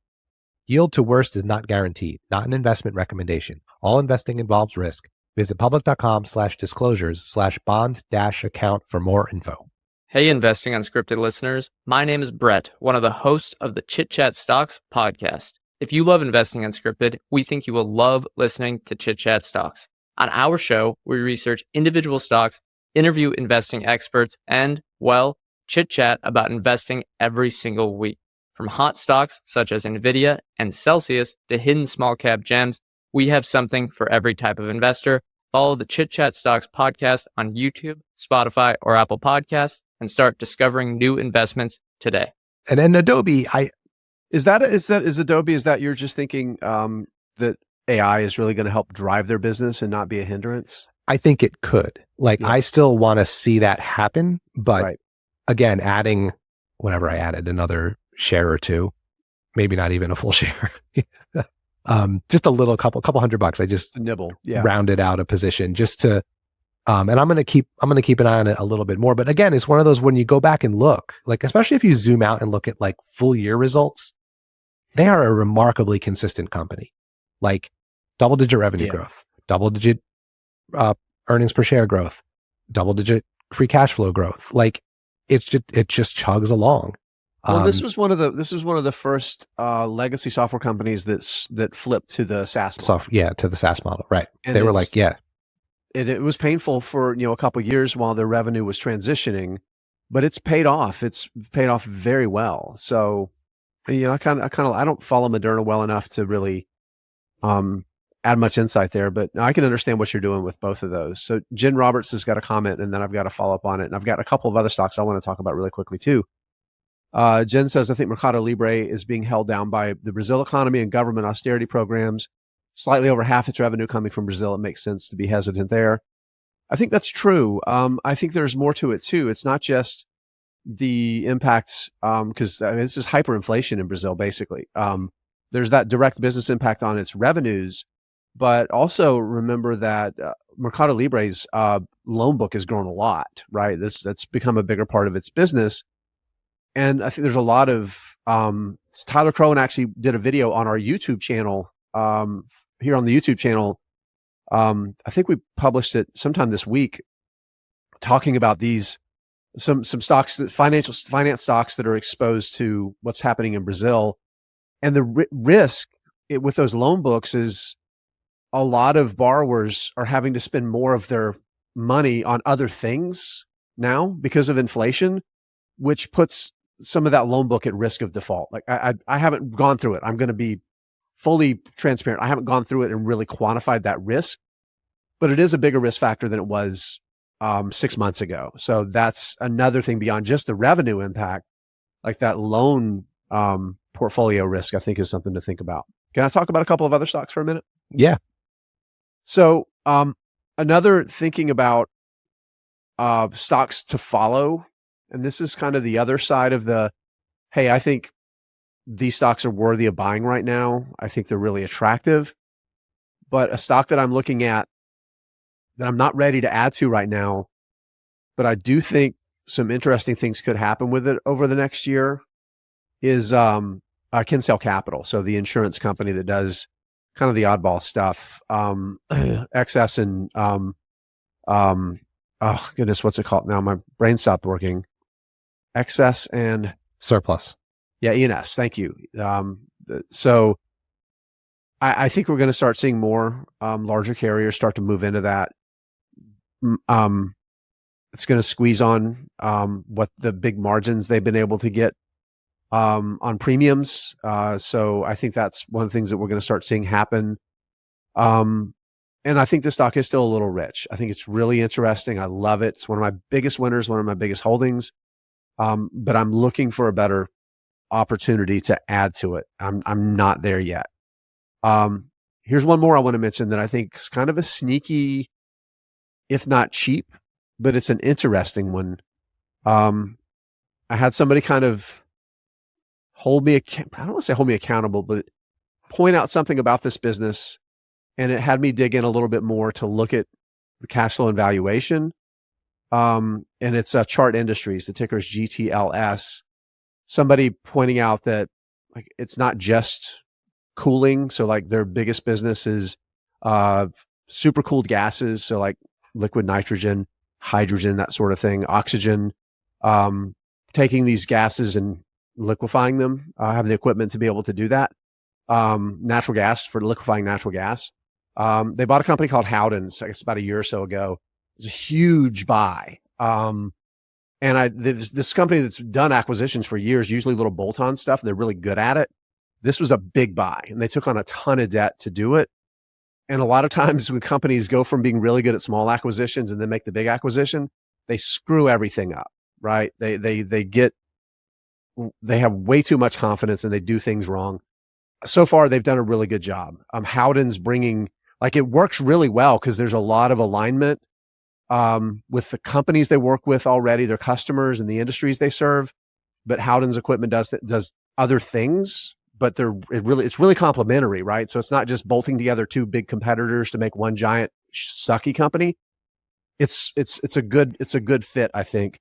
Yield to worst is not guaranteed, not an investment recommendation. All investing involves risk. Visit public.com/disclosures/bond-account for more info. Hey, Investing Unscripted listeners. My name is Brett, one of the hosts of the Chit Chat Stocks podcast. If you love Investing Unscripted, we think you will love listening to Chit Chat Stocks. On our show, we research individual stocks, interview investing experts, and, well, chit chat about investing every single week. From hot stocks such as NVDA and Celsius to hidden small cap gems, we have something for every type of investor. Follow the Chit Chat Stocks podcast on YouTube, Spotify, or Apple Podcasts and start discovering new investments today. And then Adobe, is Adobe, is that you're just thinking that AI is really going to help drive their business and not be a hindrance? I think it could. I still want to see that happen, but again, adding whatever I added, another share or two, maybe not even a full share. Just a little couple $100. I just nibble, rounded out a position just to, and I'm going to keep an eye on it a little bit more. But again, it's one of those, when you go back and look, especially if you zoom out and look at full year results, they are a remarkably consistent company. Double-digit revenue growth, double-digit earnings per share growth, double-digit free cash flow growth. It just chugs along. Well, this was one of the first legacy software companies that flipped to the SaaS model. To the SaaS model, right? And they were it was painful for a couple of years while their revenue was transitioning, but it's paid off. It's paid off very well. So, I don't follow Moderna well enough to really add much insight there, but I can understand what you're doing with both of those. So Jen Roberts has got a comment, and then I've got a follow up on it, and I've got a couple of other stocks I want to talk about really quickly too. Jen says, I think Mercado Libre is being held down by the Brazil economy and government austerity programs. Slightly over half its revenue coming from Brazil. It makes sense to be hesitant there. I think that's true. I think there's more to it too. It's not just the impacts, because this is hyperinflation in Brazil, basically. There's that direct business impact on its revenues, but also remember that Mercado Libre's loan book has grown a lot, right? That's become a bigger part of its business. And I think there's a lot of, Tyler Crowan actually did a video on our YouTube channel, here on the YouTube channel. I think we published it sometime this week, talking about some stocks, finance stocks that are exposed to what's happening in Brazil. And the risk with those loan books is a lot of borrowers are having to spend more of their money on other things now because of inflation, which puts some of that loan book at risk of default. I haven't gone through it. I'm going to be fully transparent. I haven't gone through it and really quantified that risk, but it is a bigger risk factor than it was 6 months ago. So that's another thing beyond just the revenue impact, like that loan portfolio risk, I think is something to think about. Can I talk about a couple of other stocks for a minute? Yeah. So another thinking about stocks to follow, and this is kind of the other side of the, hey, I think these stocks are worthy of buying right now. I think they're really attractive. But a stock that I'm looking at that I'm not ready to add to right now, but I do think some interesting things could happen with it over the next year is Kinsale Capital. So the insurance company that does kind of the oddball stuff, excess and oh goodness, what's it called now? My brain stopped working. Excess and Surplus. Yeah, ENS. Thank you. So I think we're going to start seeing more larger carriers start to move into that. It's going to squeeze on what the big margins they've been able to get on premiums. So I think that's one of the things that we're going to start seeing happen. And I think the stock is still a little rich. I think it's really interesting. I love it. It's one of my biggest winners, one of my biggest holdings. But I'm looking for a better opportunity to add to it. I'm not there yet. Here's one more I want to mention that I think is kind of a sneaky, if not cheap, but it's an interesting one. I had somebody kind of I don't want to say hold me accountable, but point out something about this business. And it had me dig in a little bit more to look at the cash flow and valuation. And it's Chart Industries, the ticker is GTLS. Somebody pointing out that like it's not just cooling. So like their biggest business is super cooled gases. So like liquid nitrogen, hydrogen, that sort of thing, oxygen, taking these gases and liquefying them, having the equipment to be able to do that. Natural gas for liquefying natural gas. They bought a company called Howden's, I guess about a year or so ago. It's a huge buy. This company that's done acquisitions for years, usually little bolt-on stuff, and they're really good at it. This was a big buy, and they took on a ton of debt to do it. And a lot of times when companies go from being really good at small acquisitions and then make the big acquisition, they screw everything up, right? They have way too much confidence and they do things wrong. So far, they've done a really good job. Howden's bringing, like, it works really well because there's a lot of alignment with the companies they work with already, their customers and the industries they serve. But Howden's equipment does other things, but it's really complementary, right? So it's not just bolting together two big competitors to make one giant sucky company. It's a good fit, I think.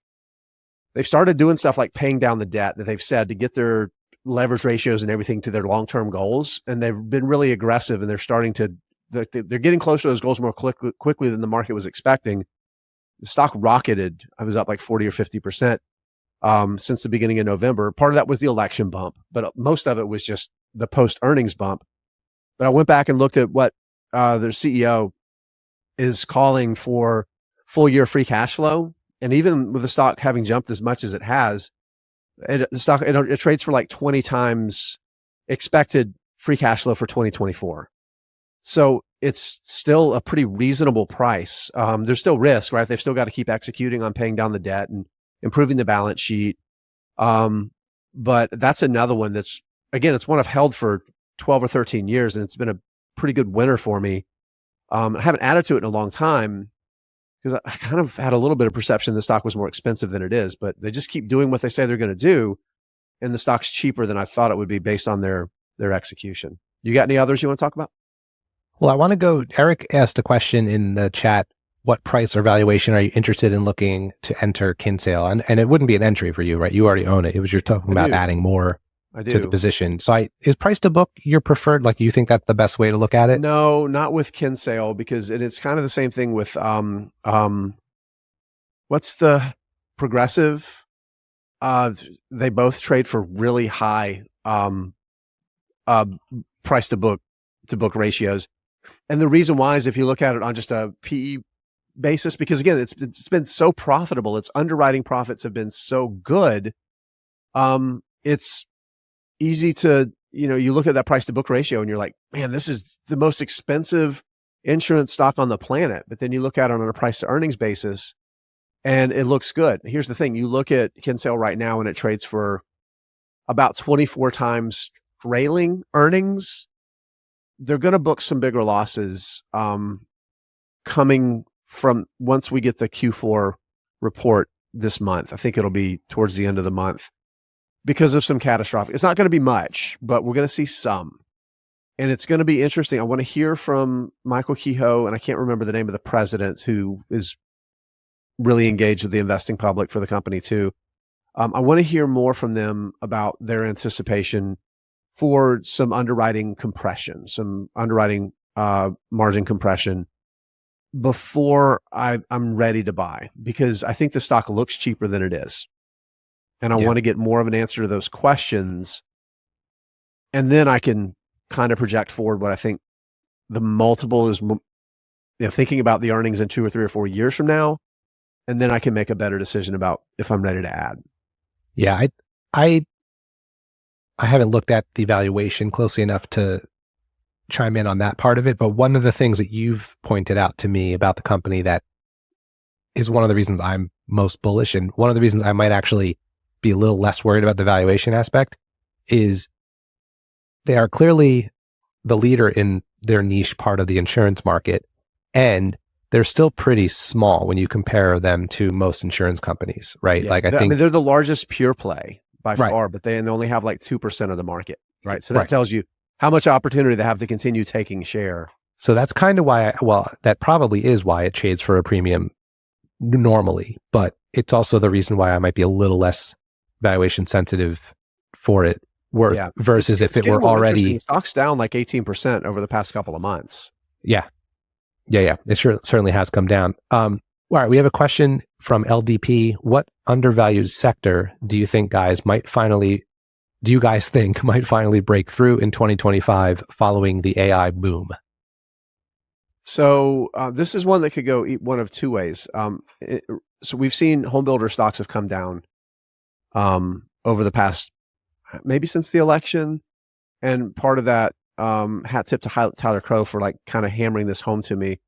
They've started doing stuff like paying down the debt that they've said to get their leverage ratios and everything to their long-term goals. And they've been really aggressive, and they're getting closer to those goals more quickly than the market was expecting. The stock rocketed. I was up like 40 or 50% since the beginning of November. Part of that was the election bump, but most of it was just the post-earnings bump. But I went back and looked at what their CEO is calling for full-year free cash flow. And even with the stock having jumped as much as it has, it trades for like 20 times expected free cash flow for 2024. So it's still a pretty reasonable price. There's still risk, right? They've still got to keep executing on paying down the debt and improving the balance sheet. But that's another one that's, again, it's one I've held for 12 or 13 years, and it's been a pretty good winner for me. I haven't added to it in a long time because I kind of had a little bit of perception the stock was more expensive than it is, but they just keep doing what they say they're going to do, and the stock's cheaper than I thought it would be based on their execution. You got any others you want to talk about? Well, I want to go, Eric asked a question in the chat, what price or valuation are you interested in looking to enter Kinsale? And it wouldn't be an entry for you, right? You already own it. It was you're talking about adding more to the position. So is price to book your preferred? Like, do you think that's the best way to look at it? No, not with Kinsale, because it's kind of the same thing with what's the Progressive? They both trade for really high price to book ratios. And the reason why is if you look at it on just a PE basis, because again, it's been so profitable. Its underwriting profits have been so good. It's easy to, you look at that price to book ratio and you're like, man, this is the most expensive insurance stock on the planet. But then you look at it on a price to earnings basis and it looks good. Here's the thing. You look at Kinsale right now and it trades for about 24 times trailing earnings. They're going to book some bigger losses coming from once we get the Q4 report this month. I think it'll be towards the end of the month because of some catastrophic. It's not going to be much, but we're going to see some. And it's going to be interesting. I want to hear from Michael Kehoe, and I can't remember the name of the president who is really engaged with the investing public for the company too. I want to hear more from them about their anticipation for some underwriting compression, some underwriting margin compression before I'm ready to buy, because I think the stock looks cheaper than it is. And I want to get more of an answer to those questions. And then I can kind of project forward what I think the multiple is, thinking about the earnings in 2 or 3 or 4 years from now. And then I can make a better decision about if I'm ready to add. Yeah, I haven't looked at the valuation closely enough to chime in on that part of it. But one of the things that you've pointed out to me about the company that is one of the reasons I'm most bullish, and one of the reasons I might actually be a little less worried about the valuation aspect, is they are clearly the leader in their niche part of the insurance market, and they're still pretty small when you compare them to most insurance companies, right? Yeah. Like I think they're the largest pure play by far, but they only have like 2% of the market, right? So that tells you how much opportunity they have to continue taking share. So that's kind of why, that probably is why it trades for a premium normally, but it's also the reason why I might be a little less valuation sensitive for it versus if it were already. Stock's down like 18% over the past couple of months. Yeah. It certainly has come down. All right, we have a question from LDP. What undervalued sector do you think might finally break through in 2025 following the AI boom? So this is one that could go one of two ways. So we've seen homebuilder stocks have come down over the past, maybe since the election. And part of that, hat tip to Tyler Crow for like kind of hammering this home to me,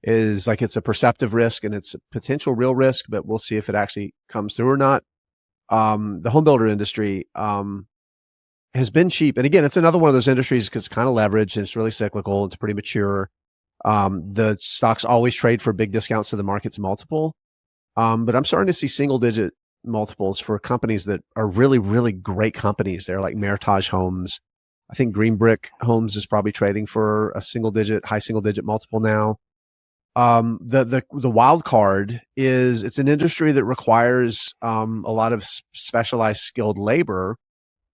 is like it's a perceptive risk and it's a potential real risk, but we'll see if it actually comes through or not. The homebuilder industry has been cheap. And again, it's another one of those industries because it's kind of leveraged and it's really cyclical. It's pretty mature. The stocks always trade for big discounts to the market's multiple. But I'm starting to see single digit multiples for companies that are really, really great companies. They're like Meritage Homes. I think Green Brick Homes is probably trading for a high single digit multiple now. The wild card is it's an industry that requires a lot of specialized skilled labor,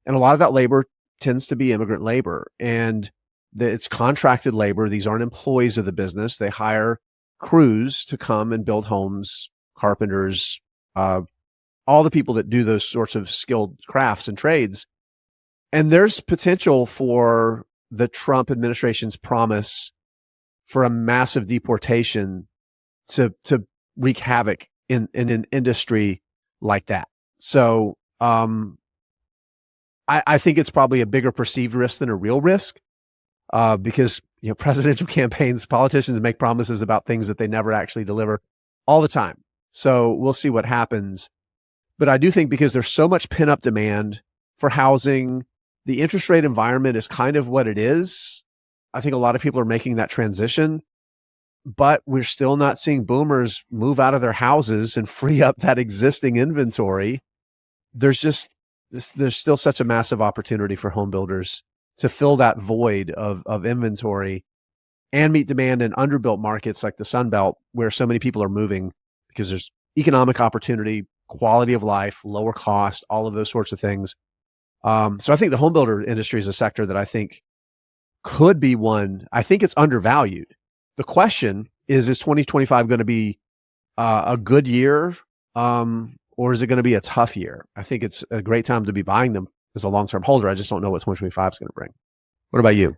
and a lot of that labor tends to be immigrant labor, and it's contracted labor. These aren't employees of the business. They hire crews to come and build homes, carpenters, all the people that do those sorts of skilled crafts and trades. And there's potential for the Trump administration's promise for a massive deportation to wreak havoc in an industry like that. So I think it's probably a bigger perceived risk than a real risk, because presidential campaigns, politicians make promises about things that they never actually deliver all the time. So we'll see what happens. But I do think because there's so much pent up demand for housing, the interest rate environment is kind of what it is. I think a lot of people are making that transition, but we're still not seeing boomers move out of their houses and free up that existing inventory. There's still such a massive opportunity for home builders to fill that void of inventory and meet demand in underbuilt markets like the Sun Belt, where so many people are moving because there's economic opportunity, quality of life, lower cost, all of those sorts of things. So I think the home builder industry is a sector that I think could be one. I think it's undervalued. The question is 2025 going to be a good year, or is it going to be a tough year? I think it's a great time to be buying them as a long-term holder. I just don't know what 2025 is going to bring. What about you?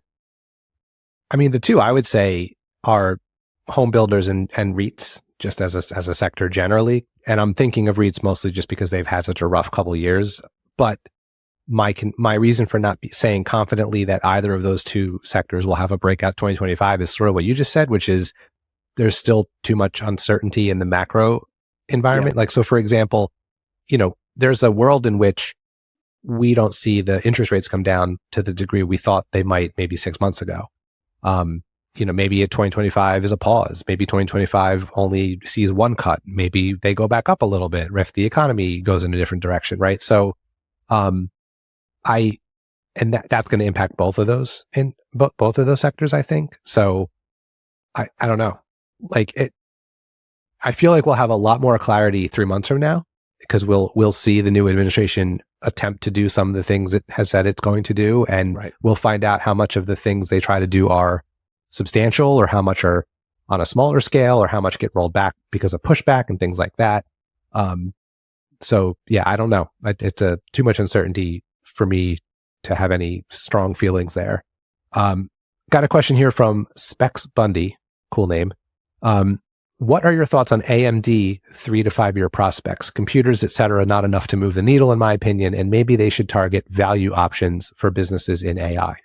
I mean, the two I would say are home builders and REITs, just as a sector generally. And I'm thinking of REITs mostly just because they've had such a rough couple of years. But my reason for not saying confidently that either of those two sectors will have a breakout 2025 is sort of what you just said, which is there's still too much uncertainty in the macro environment. Like, so for example, there's a world in which we don't see the interest rates come down to the degree we thought they might maybe 6 months ago. Maybe 2025 is a pause. Maybe 2025 only sees one cut. Maybe they go back up a little bit if the economy goes in a different direction, right? So, that's going to impact both of those in both of those sectors, I think. So, I don't know. I feel like we'll have a lot more clarity 3 months from now, because we'll see the new administration attempt to do some of the things it has said it's going to do, and we'll find out how much of the things they try to do are substantial, or how much are on a smaller scale, or how much get rolled back because of pushback and things like that. So yeah, I don't know. It's too much uncertainty for me to have any strong feelings there. Got a question here from Specs Bundy, cool name. What are your thoughts on AMD 3 to 5 year prospects? Computers, et cetera, not enough to move the needle, in my opinion, and maybe they should target value options for businesses in AI.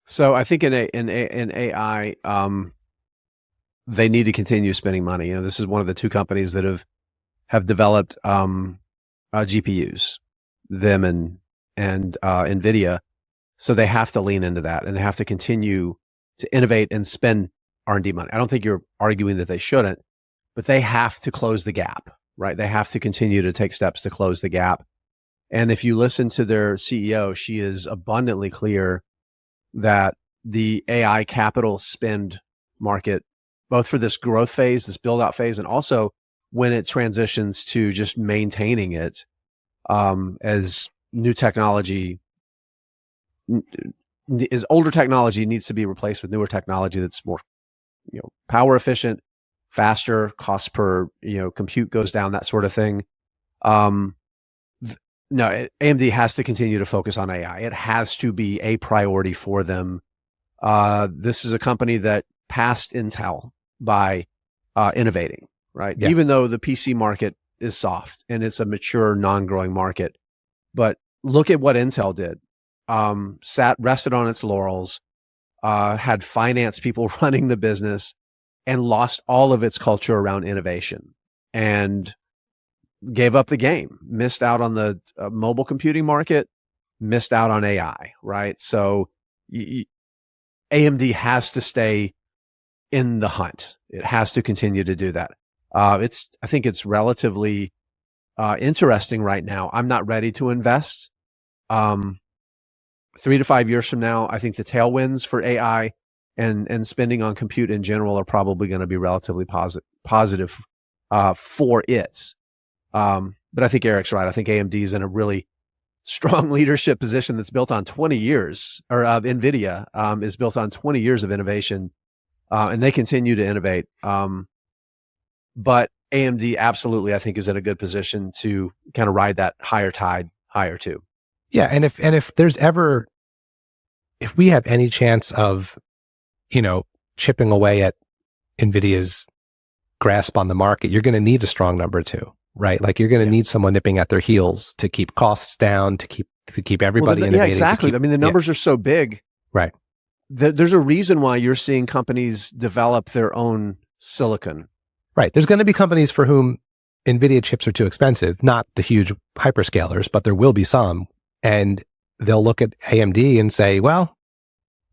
So I think in AI, they need to continue spending money. This is one of the two companies that have developed GPUs, them and NVIDIA. So they have to lean into that, and they have to continue to innovate and spend R&D money. I don't think you're arguing that they shouldn't, but they have to close the gap, right? They have to continue to take steps to close the gap. And if you listen to their CEO, she is abundantly clear that the AI capital spend market, both for this growth phase, this build out phase, and also when it transitions to just maintaining it, as new technology is older technology needs to be replaced with newer technology that's more power efficient, faster, cost per compute goes down, that sort of thing. No, AMD has to continue to focus on AI. It has to be a priority for them. This is a company that passed Intel by innovating, right? Yeah. Even though the PC market is soft and it's a mature, non-growing market. But look at what Intel did. Rested on its laurels, had finance people running the business, and lost all of its culture around innovation, and gave up the game, missed out on the mobile computing market, missed out on AI, right? So AMD has to stay in the hunt. It has to continue to do that. I think it's relatively interesting right now. I'm not ready to invest. 3 to 5 years from now, I think the tailwinds for AI and spending on compute in general are probably going to be relatively positive for it. But I think Eric's right. I think AMD is in a really strong leadership position that's built on 20 years, or NVIDIA is built on 20 years of innovation, and they continue to innovate. But AMD absolutely, I think, is in a good position to kind of ride that higher tide higher too. Yeah, and if there's ever, if we have any chance of, chipping away at NVIDIA's grasp on the market, you're going to need a strong number two, right? Like you're going to need someone nipping at their heels to keep costs down, to keep everybody innovating. Yeah, exactly. I mean, the numbers are so big, right? There's a reason why you're seeing companies develop their own silicon. Right. There's going to be companies for whom NVIDIA chips are too expensive, not the huge hyperscalers, but there will be some. And they'll look at AMD and say, well,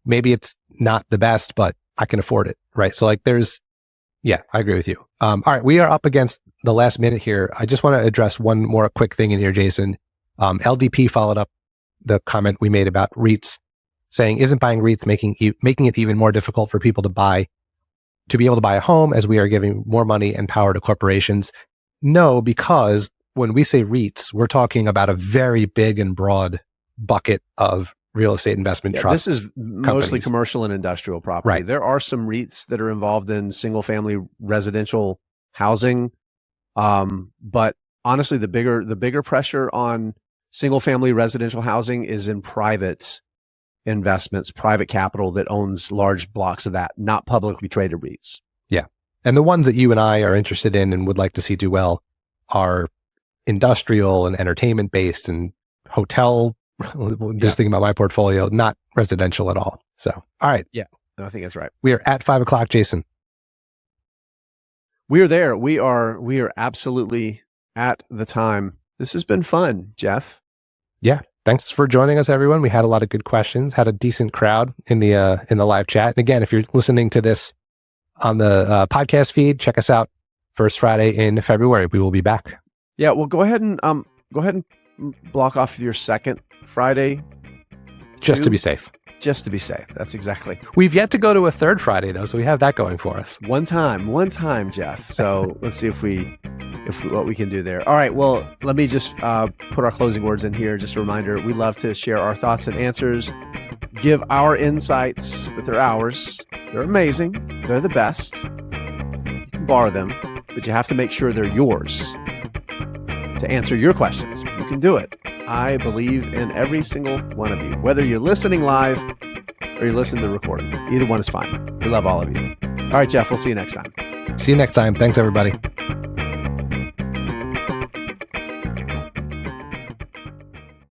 maybe it's not the best, but I can afford it. Right. So I agree with you. All right. We are up against the last minute here. I just want to address one more quick thing in here, Jason. LDP followed up the comment we made about REITs, saying, isn't buying REITs making it even more difficult for people to be able to buy a home, as we are giving more money and power to corporations? No, because when we say REITs, we're talking about a very big and broad bucket of real estate investment trusts. This is mostly commercial and industrial property. Right. There are some REITs that are involved in single family residential housing. But honestly, the bigger pressure on single family residential housing is in private investments, private capital that owns large blocks of that, not publicly traded REITs. Yeah. And the ones that you and I are interested in and would like to see do well are industrial and entertainment based and hotel. Just thinking about my portfolio, not residential at all. So, all right. Yeah, no, I think that's right. We are at 5:00, Jason. We're there. We are absolutely at the time. This has been fun, Jeff. Yeah. Thanks for joining us, everyone. We had a lot of good questions, had a decent crowd in the live chat. And again, if you're listening to this on the podcast feed, check us out first Friday in February. We will be back. Yeah, well, go ahead and block off your second Friday. Just to be safe. Just to be safe. That's exactly. We've yet to go to a third Friday though, so we have that going for us. One time, Jeff. So let's see what we can do there. All right. Well, let me just put our closing words in here. Just a reminder, we love to share our thoughts and answers, give our insights, but they're ours. They're amazing. They're the best. You can borrow them, but you have to make sure they're yours to answer your questions. You can do it. I believe in every single one of you, whether you're listening live or you're listening to the recording. Either one is fine. We love all of you. All right, Jeff, we'll see you next time. See you next time. Thanks, everybody.